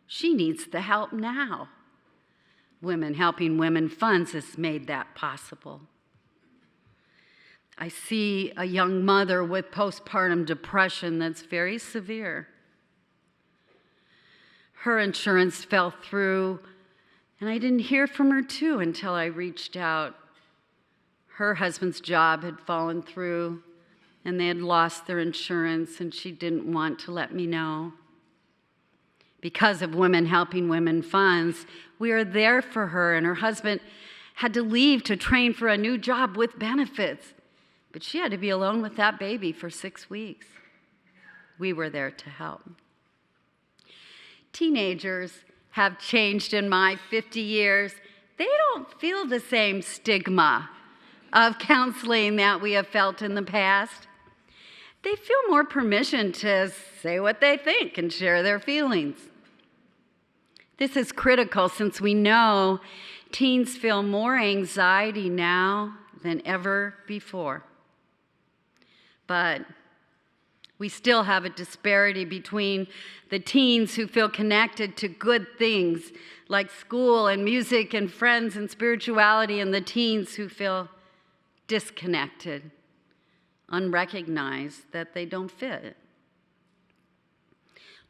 She needs the help now. Women Helping Women Funds has made that possible. I see a young mother with postpartum depression that's very severe. Her insurance fell through, and I didn't hear from her too until I reached out. Her husband's job had fallen through, and they had lost their insurance, and she didn't want to let me know. Because of Women Helping Women Funds, we are there for her, and her husband had to leave to train for a new job with benefits, but she had to be alone with that baby for 6 weeks. We were there to help. Teenagers have changed in my 50 years. They don't feel the same stigma of counseling that we have felt in the past. They feel more permission to say what they think and share their feelings. This is critical since we know teens feel more anxiety now than ever before. But we still have a disparity between the teens who feel connected to good things like school and music and friends and spirituality, and the teens who feel disconnected, unrecognized, that they don't fit.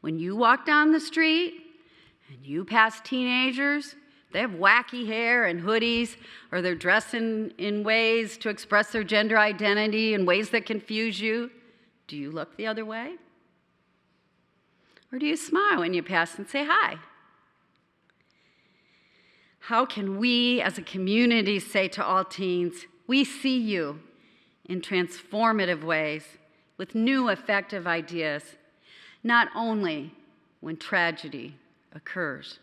When you walk down the street and you pass teenagers, they have wacky hair and hoodies, or they're dressed in ways to express their gender identity in ways that confuse you. Do you look the other way? Or do you smile when you pass and say hi? How can we as a community say to all teens, we see you in transformative ways with new effective ideas, not only when tragedy occurs?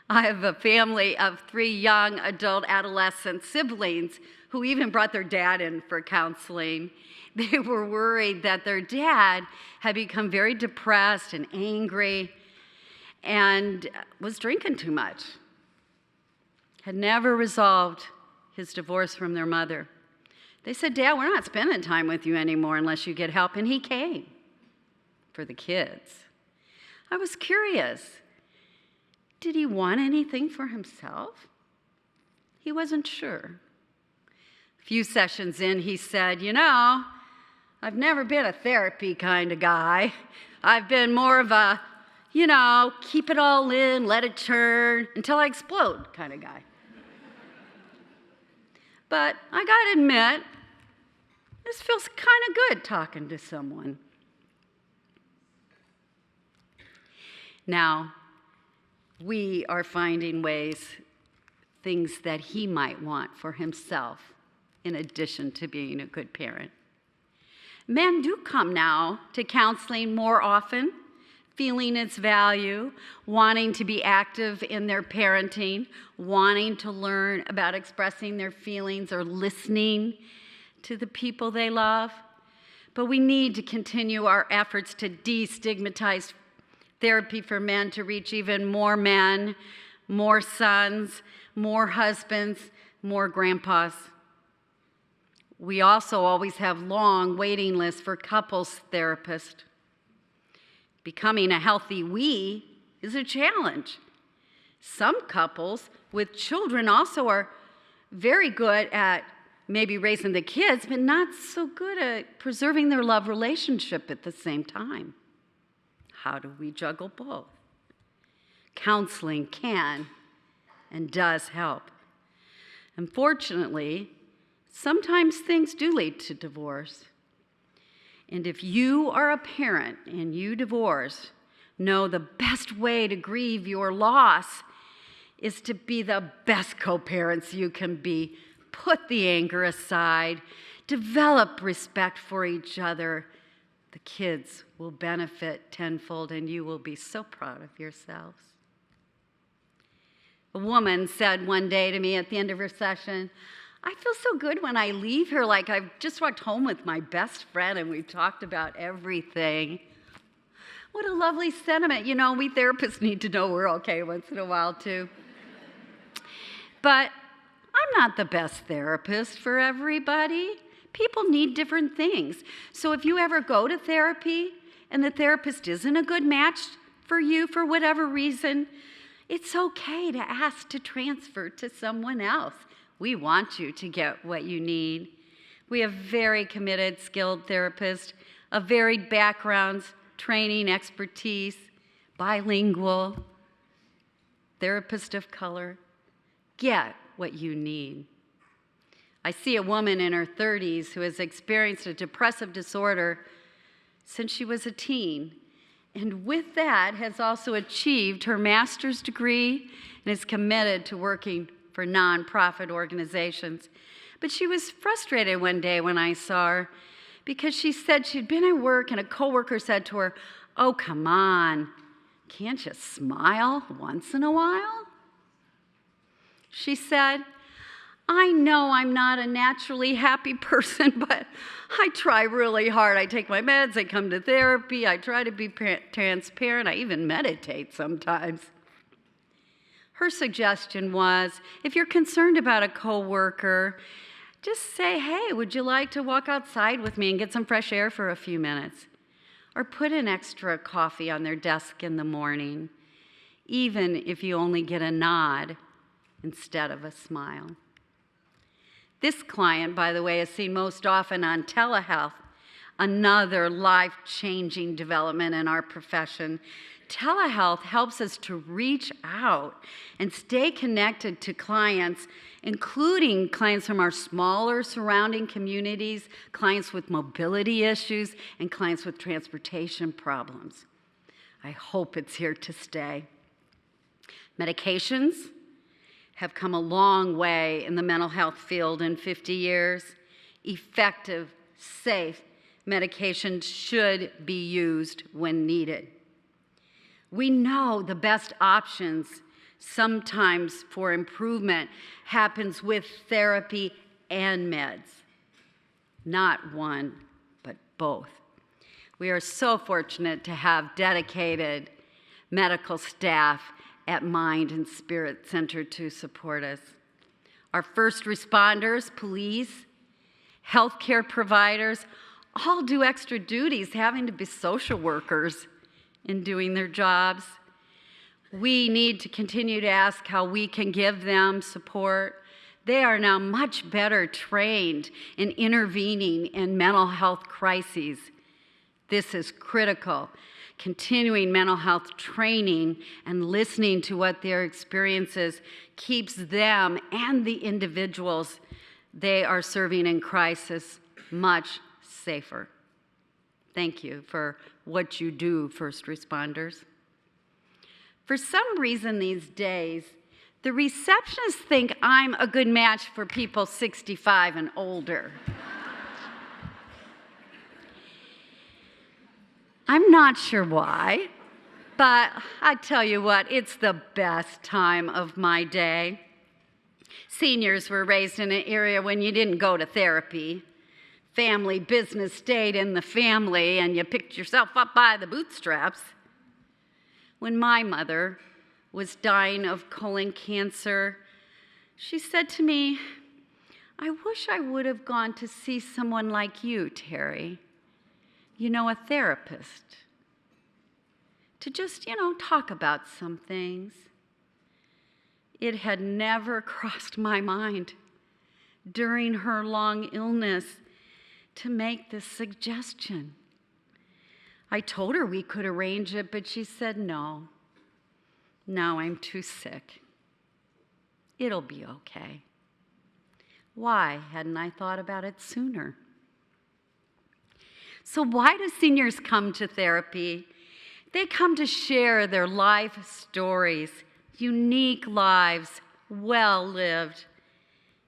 I have a family of 3 young adult adolescent siblings who even brought their dad in for counseling. They were worried that their dad had become very depressed and angry and was drinking too much, had never resolved his divorce from their mother. They said, "Dad, we're not spending time with you anymore unless you get help." And he came for the kids. I was curious. Did he want anything for himself? He wasn't sure. A few sessions in, he said, I've never been a therapy kind of guy. I've been more of a, keep it all in, let it churn until I explode kind of guy. But I gotta admit, this feels kind of good talking to someone. Now, we are finding things that he might want for himself in addition to being a good parent. Men do come now to counseling more often, feeling its value, wanting to be active in their parenting, wanting to learn about expressing their feelings or listening to the people they love. But we need to continue our efforts to destigmatize therapy for men to reach even more men, more sons, more husbands, more grandpas. We also always have long waiting lists for couples therapists. Becoming a healthy we is a challenge. Some couples with children also are very good at maybe raising the kids, but not so good at preserving their love relationship at the same time. How do we juggle both? Counseling can and does help. Unfortunately, sometimes things do lead to divorce. And if you are a parent and you divorce, know the best way to grieve your loss is to be the best co-parents you can be. Put the anger aside. Develop respect for each other. The kids will benefit tenfold, and you will be so proud of yourselves. A woman said one day to me at the end of her session, I feel so good when I leave here, like I've just walked home with my best friend and we've talked about everything. What a lovely sentiment. You know, we therapists need to know we're okay once in a while, too. But I'm not the best therapist for everybody. People need different things. So if you ever go to therapy and the therapist isn't a good match for you for whatever reason, it's okay to ask to transfer to someone else. We want you to get what you need. We have very committed, skilled therapists of varied backgrounds, training, expertise, bilingual, therapist of color. Get what you need. I see a woman in her 30s who has experienced a depressive disorder since she was a teen, and with that has also achieved her master's degree and is committed to working for nonprofit organizations. But she was frustrated one day when I saw her because she said she'd been at work and a coworker said to her, "Oh, come on, can't you smile once in a while?" She said, "I know I'm not a naturally happy person, but I try really hard. I take my meds, I come to therapy, I try to be transparent, I even meditate sometimes." Her suggestion was, if you're concerned about a coworker, just say, "Hey, would you like to walk outside with me and get some fresh air for a few minutes?" Or put an extra coffee on their desk in the morning, even if you only get a nod instead of a smile. This client, by the way, is seen most often on telehealth, another life-changing development in our profession. Telehealth helps us to reach out and stay connected to clients, including clients from our smaller surrounding communities, clients with mobility issues, and clients with transportation problems. I hope it's here to stay. Medications have come a long way in the mental health field in 50 years. Effective, safe medication should be used when needed. We know the best options sometimes for improvement happens with therapy and meds. Not one, but both. We are so fortunate to have dedicated medical staff at Mind and Spirit Center to support us. Our first responders, police, healthcare providers, all do extra duties having to be social workers in doing their jobs. We need to continue to ask how we can give them support. They are now much better trained in intervening in mental health crises. This is critical. Continuing mental health training and listening to what their experiences keeps them and the individuals they are serving in crisis much safer. Thank you for what you do, first responders. For some reason these days, the receptionists think I'm a good match for people 65 and older. I'm not sure why, but I tell you what, it's the best time of my day. Seniors were raised in an era when you didn't go to therapy. Family business stayed in the family, and you picked yourself up by the bootstraps. When my mother was dying of colon cancer, she said to me, "I wish I would have gone to see someone like you, Terry. You know, a therapist. To just, talk about some things." It had never crossed my mind during her long illness to make this suggestion. I told her we could arrange it, but she said, no, I'm too sick. It'll be okay. Why hadn't I thought about it sooner? So why do seniors come to therapy? They come to share their life stories, unique lives, well lived.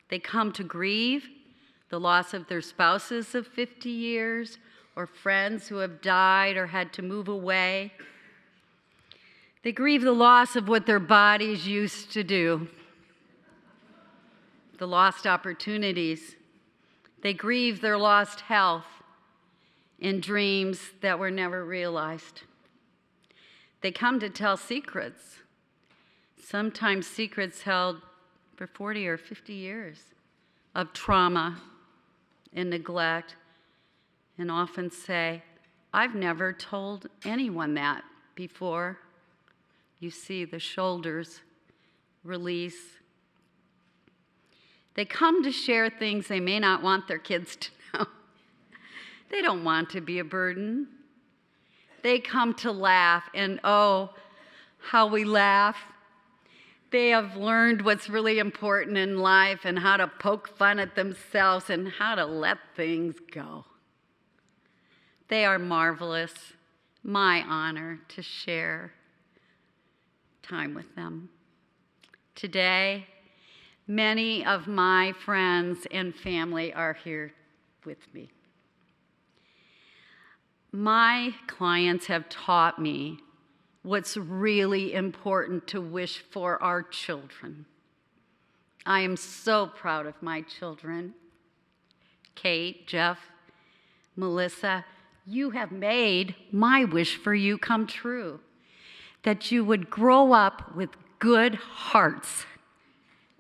They come to grieve the loss of their spouses of 50 years or friends who have died or had to move away. They grieve the loss of what their bodies used to do, the lost opportunities. They grieve their lost health and dreams that were never realized. They come to tell secrets, sometimes secrets held for 40 or 50 years of trauma and neglect, and often say, I've never told anyone that before. You see the shoulders release. They come to share things they may not want their kids to know. They don't want to be a burden. They come to laugh, and oh, how we laugh. They have learned what's really important in life and how to poke fun at themselves and how to let things go. They are marvelous. My honor to share time with them. Today, many of my friends and family are here with me. My clients have taught me what's really important to wish for our children. I am so proud of my children. Kate, Jeff, Melissa, you have made my wish for you come true, that you would grow up with good hearts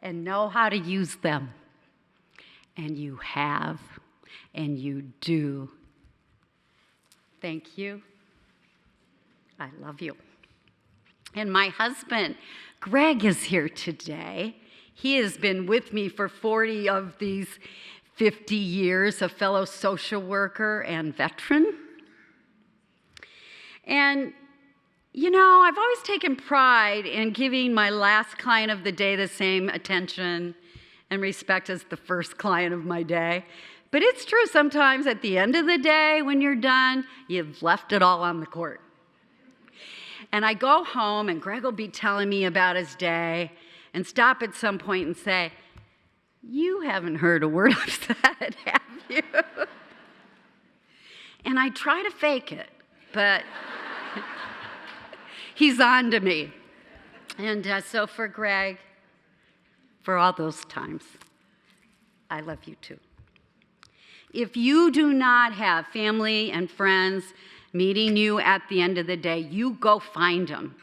and know how to use them. And you have, and you do. Thank you. I love you. And my husband, Greg, is here today. He has been with me for 40 of these 50 years, a fellow social worker and veteran. And, you know, I've always taken pride in giving my last client of the day the same attention and respect as the first client of my day. But it's true sometimes at the end of the day, when you're done, you've left it all on the court. And I go home, and Greg will be telling me about his day and stop at some point and say, you haven't heard a word I've said, have you? And I try to fake it, but he's on to me. And so for Greg, for all those times, I love you too. If you do not have family and friends meeting you at the end of the day, you go find them.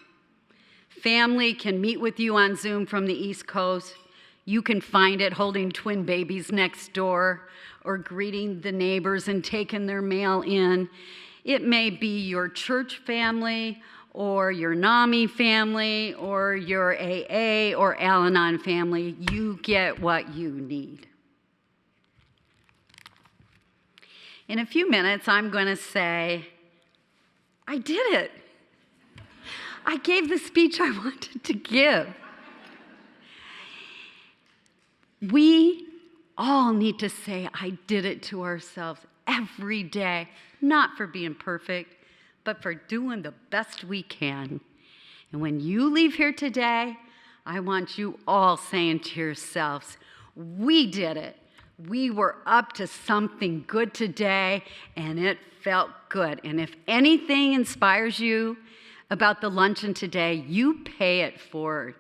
Family can meet with you on Zoom from the East Coast. You can find it holding twin babies next door or greeting the neighbors and taking their mail in. It may be your church family or your NAMI family or your AA or Al-Anon family. You get what you need. In a few minutes, I'm going to say, I did it. I gave the speech I wanted to give. We all need to say, I did it to ourselves every day, not for being perfect, but for doing the best we can. And when you leave here today, I want you all saying to yourselves, we did it. We were up to something good today, and it felt good. And if anything inspires you about the luncheon today, you pay it forward.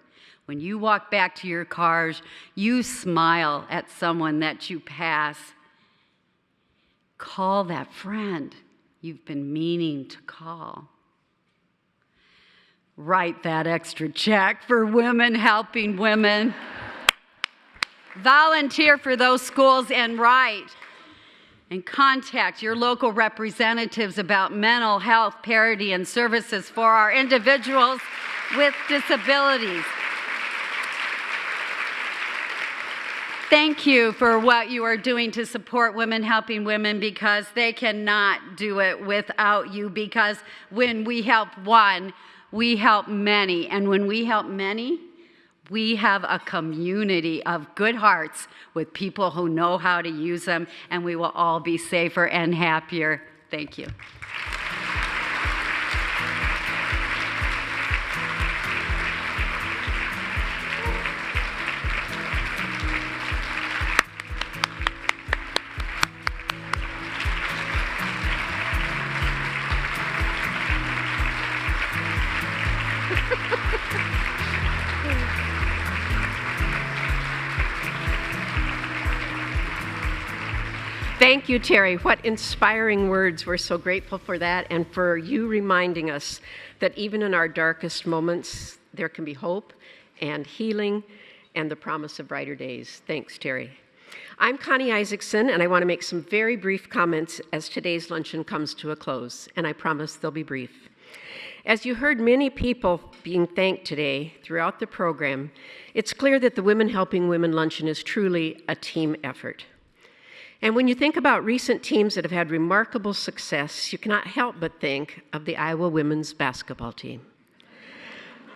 When you walk back to your cars, you smile at someone that you pass. Call that friend you've been meaning to call. Write that extra check for Women Helping Women. Volunteer for those schools and write. And contact your local representatives about mental health parity and services for our individuals with disabilities. Thank you for what you are doing to support Women Helping Women, because they cannot do it without you, because when we help one, we help many. And when we help many, we have a community of good hearts with people who know how to use them, and we will all be safer and happier. Thank you. Thank you, Terry. What inspiring words. We're so grateful for that and for you reminding us that even in our darkest moments, there can be hope and healing and the promise of brighter days. Thanks, Terry. I'm Connie Isaacson, and I want to make some very brief comments as today's luncheon comes to a close, and I promise they'll be brief. As you heard many people being thanked today throughout the program, it's clear that the Women Helping Women Luncheon is truly a team effort. And when you think about recent teams that have had remarkable success, you cannot help but think of the Iowa women's basketball team.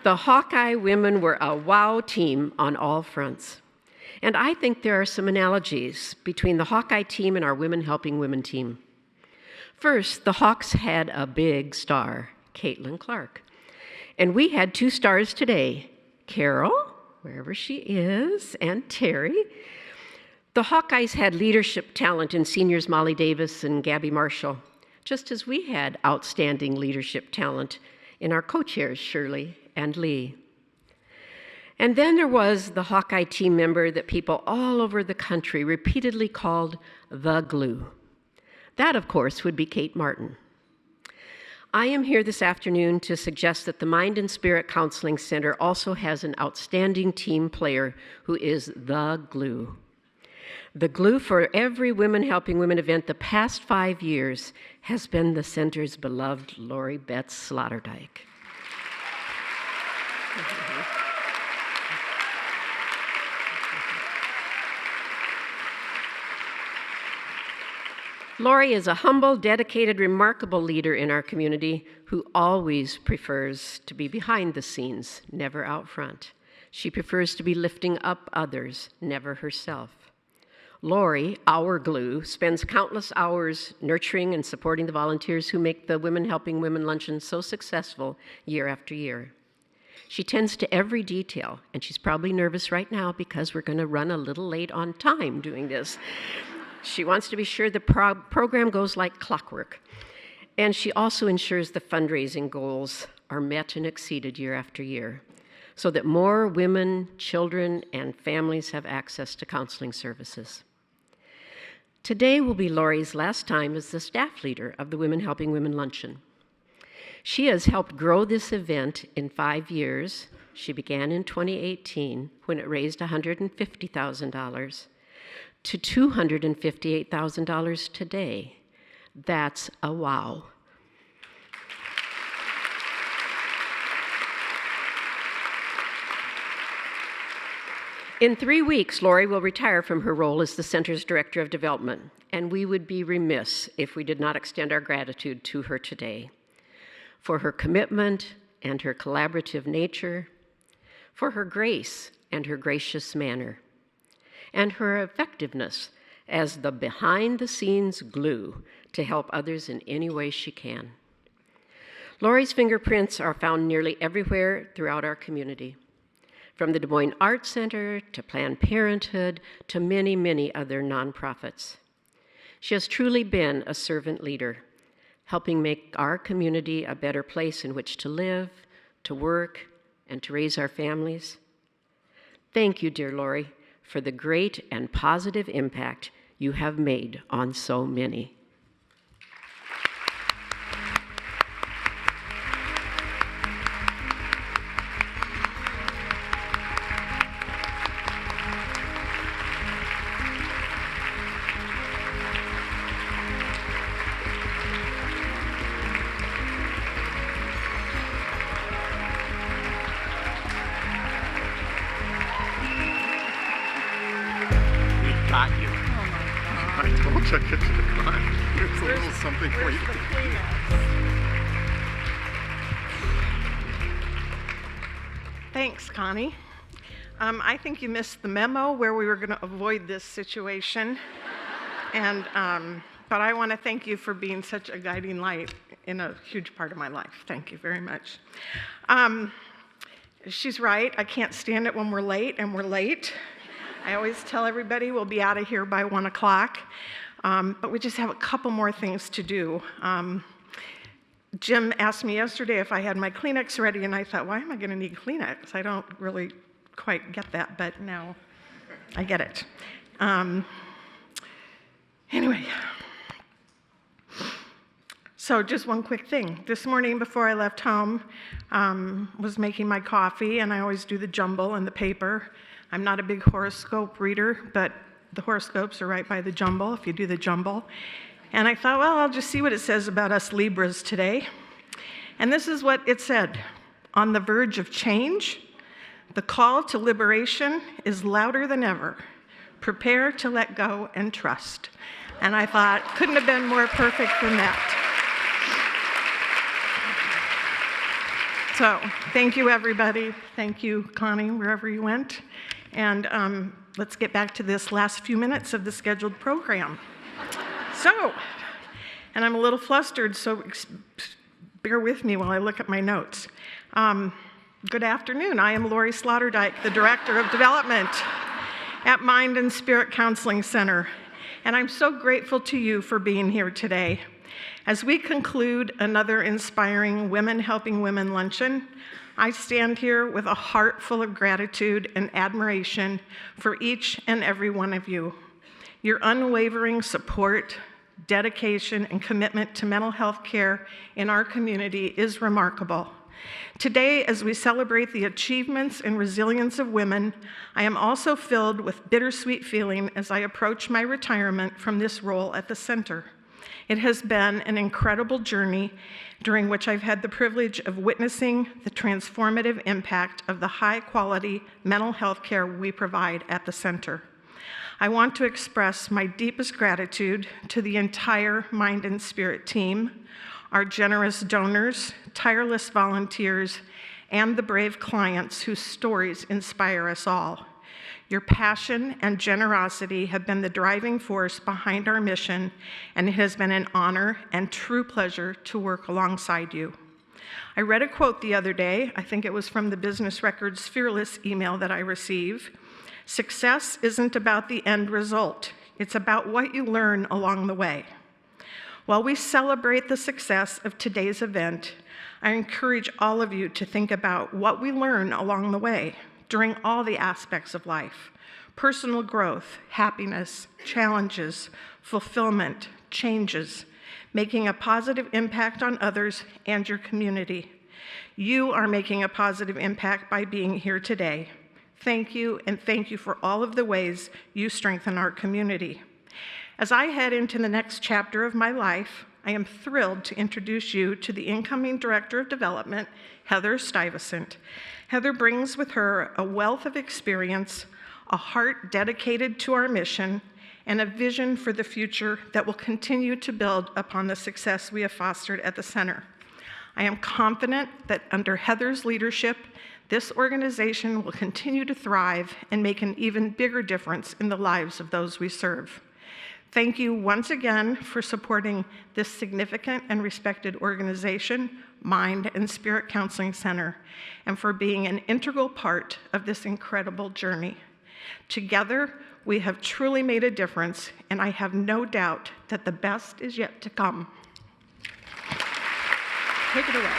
The Hawkeye women were a wow team on all fronts. And I think there are some analogies between the Hawkeye team and our Women Helping Women team. First, the Hawks had a big star, Caitlin Clark. And we had 2 stars today, Carol, wherever she is, and Terry. The Hawkeyes had leadership talent in seniors Molly Davis and Gabby Marshall, just as we had outstanding leadership talent in our co-chairs, Shirley and Lee. And then there was the Hawkeye team member that people all over the country repeatedly called the glue. That, of course, would be Kate Martin. I am here this afternoon to suggest that the Mind and Spirit Counseling Center also has an outstanding team player who is the glue. The glue for every Women Helping Women event the past 5 years has been the center's beloved Lori Betts Sloterdijk. Lori is a humble, dedicated, remarkable leader in our community who always prefers to be behind the scenes, never out front. She prefers to be lifting up others, never herself. Lori, our glue, spends countless hours nurturing and supporting the volunteers who make the Women Helping Women Luncheon so successful year after year. She tends to every detail, and she's probably nervous right now because we're going to run a little late on time doing this. She wants to be sure the program goes like clockwork. And she also ensures the fundraising goals are met and exceeded year after year, so that more women, children, and families have access to counseling services. Today will be Lori's last time as the staff leader of the Women Helping Women Luncheon. She has helped grow this event in 5 years. She began in 2018 when it raised $150,000 to $258,000 today. That's a wow. In 3 weeks, Lori will retire from her role as the center's Director of Development, and we would be remiss if we did not extend our gratitude to her today for her commitment and her collaborative nature, for her grace and her gracious manner, and her effectiveness as the behind-the-scenes glue to help others in any way she can. Lori's fingerprints are found nearly everywhere throughout our community, from the Des Moines Arts Center to Planned Parenthood to many, many other nonprofits. She has truly been a servant leader, helping make our community a better place in which to live, to work, and to raise our families. Thank you, dear Lori, for the great and positive impact you have made on so many. Got you. I told you I get to the front. Here's a little something for you. Thanks, Connie. I think you missed the memo where we were going to avoid this situation. And but I want to thank you for being such a guiding light in a huge part of my life. Thank you very much. She's right. I can't stand it when we're late, and we're late. I always tell everybody we'll be out of here by 1 o'clock, but we just have a couple more things to do. Jim asked me yesterday if I had my Kleenex ready, and I thought, why am I going to need Kleenex? I don't really quite get that, but now I get it. Anyway, so just one quick thing. This morning before I left home, was making my coffee, and I always do the jumble and the paper. I'm not a big horoscope reader, but the horoscopes are right by the jumble if you do the jumble. And I thought, well, I'll just see what it says about us Libras today. And this is what it said. On the verge of change, the call to liberation is louder than ever. Prepare to let go and trust. And I thought, couldn't have been more perfect than that. So, thank you, everybody. Thank you, Connie, wherever you went. And let's get back to this last few minutes of the scheduled program. So, and I'm a little flustered, so bear with me while I look at my notes. Good afternoon. I am Lori Sloterdijk, the Director of Development at Mind and Spirit Counseling Center, and I'm so grateful to you for being here today. As we conclude another inspiring Women Helping Women luncheon, I stand here with a heart full of gratitude and admiration for each and every one of you. Your unwavering support, dedication, and commitment to mental health care in our community is remarkable. Today, as we celebrate the achievements and resilience of women, I am also filled with bittersweet feeling as I approach my retirement from this role at the center. It has been an incredible journey during which I've had the privilege of witnessing the transformative impact of the high-quality mental health care we provide at the center. I want to express my deepest gratitude to the entire Mind and Spirit team, our generous donors, tireless volunteers, and the brave clients whose stories inspire us all. Your passion and generosity have been the driving force behind our mission, and it has been an honor and true pleasure to work alongside you. I read a quote the other day, I think it was from the Business Records Fearless email that I received. Success isn't about the end result, it's about what you learn along the way. While we celebrate the success of today's event, I encourage all of you to think about what we learn along the way during all the aspects of life: personal growth, happiness, challenges, fulfillment, changes, making a positive impact on others and your community. You are making a positive impact by being here today. Thank you, and thank you for all of the ways you strengthen our community. As I head into the next chapter of my life, I am thrilled to introduce you to the incoming Director of Development, Heather Stuyvesant. Heather brings with her a wealth of experience, a heart dedicated to our mission, and a vision for the future that will continue to build upon the success we have fostered at the center. I am confident that under Heather's leadership, this organization will continue to thrive and make an even bigger difference in the lives of those we serve. Thank you once again for supporting this significant and respected organization, Mind and Spirit Counseling Center, and for being an integral part of this incredible journey. Together, we have truly made a difference, and I have no doubt that the best is yet to come. Take it away.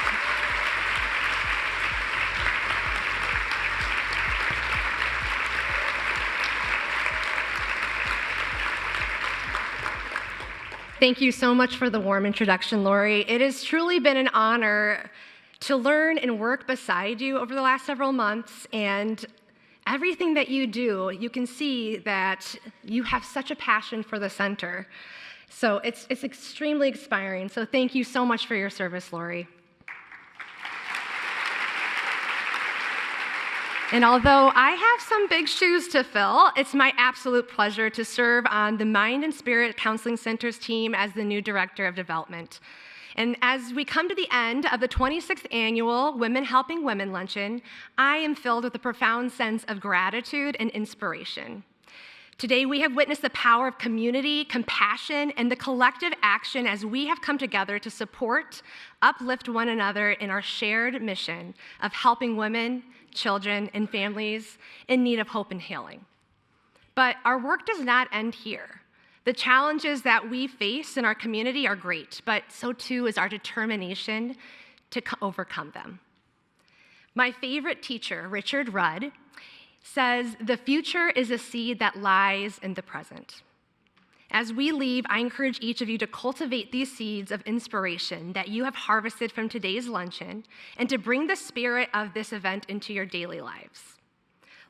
Thank you so much for the warm introduction, Lori. It has truly been an honor to learn and work beside you over the last several months, and everything that you do, you can see that you have such a passion for the center. So it's extremely inspiring. So thank you so much for your service, Lori. And although I have some big shoes to fill, it's my absolute pleasure to serve on the Mind and Spirit Counseling Center's team as the new Director of Development. And as we come to the end of the 26th annual Women Helping Women Luncheon, I am filled with a profound sense of gratitude and inspiration. Today, we have witnessed the power of community, compassion, and the collective action as we have come together to support, uplift one another in our shared mission of helping women, children, and families in need of hope and healing. But our work does not end here. The challenges that we face in our community are great, but so too is our determination to overcome them. My favorite teacher, Richard Rudd, says, "The future is a seed that lies in the present." As we leave, I encourage each of you to cultivate these seeds of inspiration that you have harvested from today's luncheon and to bring the spirit of this event into your daily lives.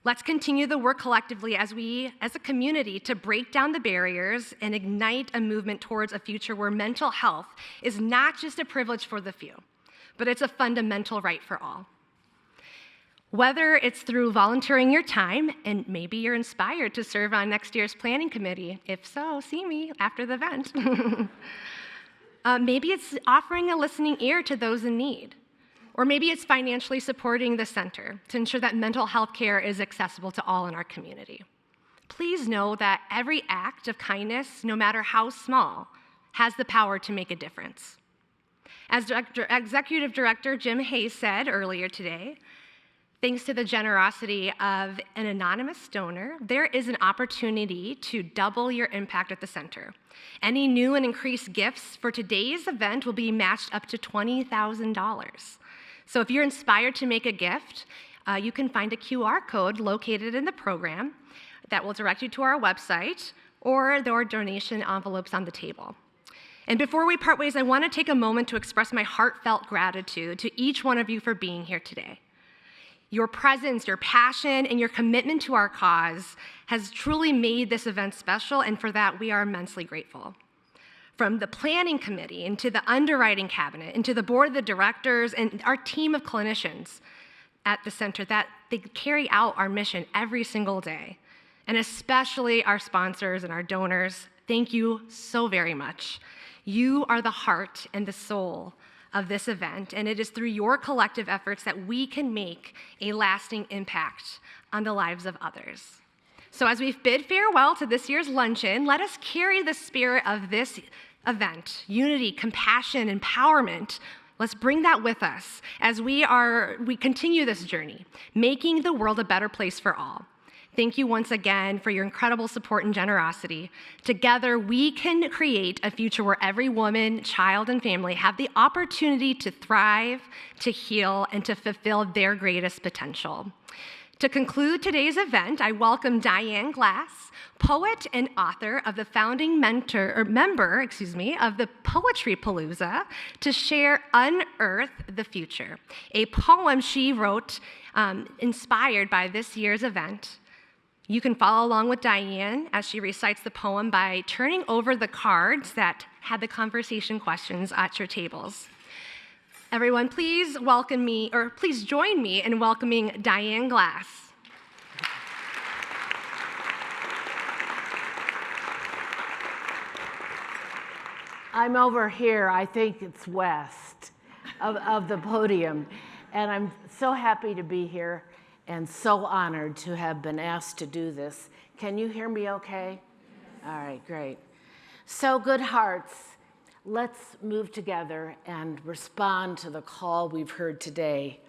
Let's continue the work collectively as a community, to break down the barriers and ignite a movement towards a future where mental health is not just a privilege for the few, but it's a fundamental right for all. Whether it's through volunteering your time, and maybe you're inspired to serve on next year's planning committee. If so, see me after the event. Maybe it's offering a listening ear to those in need. Or maybe it's financially supporting the center to ensure that mental health care is accessible to all in our community. Please know that every act of kindness, no matter how small, has the power to make a difference. As Executive Director Jim Hayes said earlier today, thanks to the generosity of an anonymous donor, there is an opportunity to double your impact at the center. Any new and increased gifts for today's event will be matched up to $20,000. So if you're inspired to make a gift, you can find a QR code located in the program that will direct you to our website, or there are donation envelopes on the table. And before we part ways, I want to take a moment to express my heartfelt gratitude to each one of you for being here today. Your presence, your passion, and your commitment to our cause has truly made this event special, and for that, we are immensely grateful. From the planning committee, into the underwriting cabinet, into the board of directors, and our team of clinicians at the center, that they carry out our mission every single day. And especially our sponsors and our donors, thank you so very much. You are the heart and the soul of this event, and it is through your collective efforts that we can make a lasting impact on the lives of others. So as we bid farewell to this year's luncheon, let us carry the spirit of this event, unity, compassion, empowerment. Let's bring that with us as we continue this journey, making the world a better place for all. Thank you once again for your incredible support and generosity. Together, we can create a future where every woman, child, and family have the opportunity to thrive, to heal, and to fulfill their greatest potential. To conclude today's event, I welcome Diane Glass, poet and author of the founding member of the Poetry Palooza, to share Unearth the Future, a poem she wrote inspired by this year's event. You can follow along with Diane as she recites the poem by turning over the cards that had the conversation questions at your tables. Everyone, please join me in welcoming Diane Glass. I'm over here, I think it's west of the podium, and I'm so happy to be here and so honored to have been asked to do this. Can you hear me okay? All right, great. So, good hearts, let's move together and respond to the call we've heard today.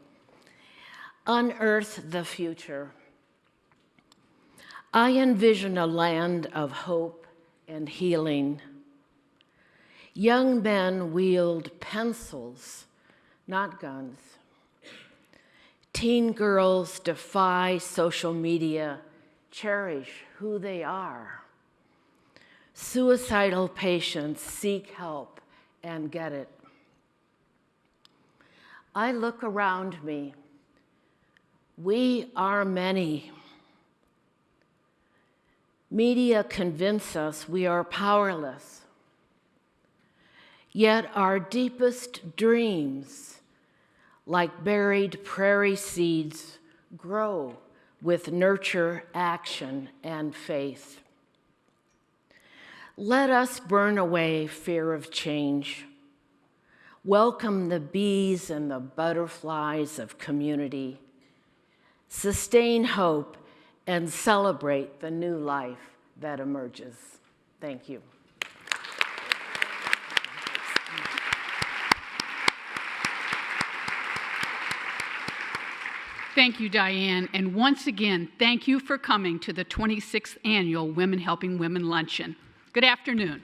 Unearth the future. I envision a land of hope and healing. Young men wield pencils, not guns. Teen girls defy social media, cherish who they are. Suicidal patients seek help and get it. I look around me. We are many. Media convince us we are powerless. Yet our deepest dreams, like buried prairie seeds, grow with nurture, action, and faith. Let us burn away fear of change. Welcome the bees and the butterflies of community. Sustain hope and celebrate the new life that emerges. Thank you. Thank you, Diane. And once again, thank you for coming to the 26th Annual Women Helping Women Luncheon. Good afternoon.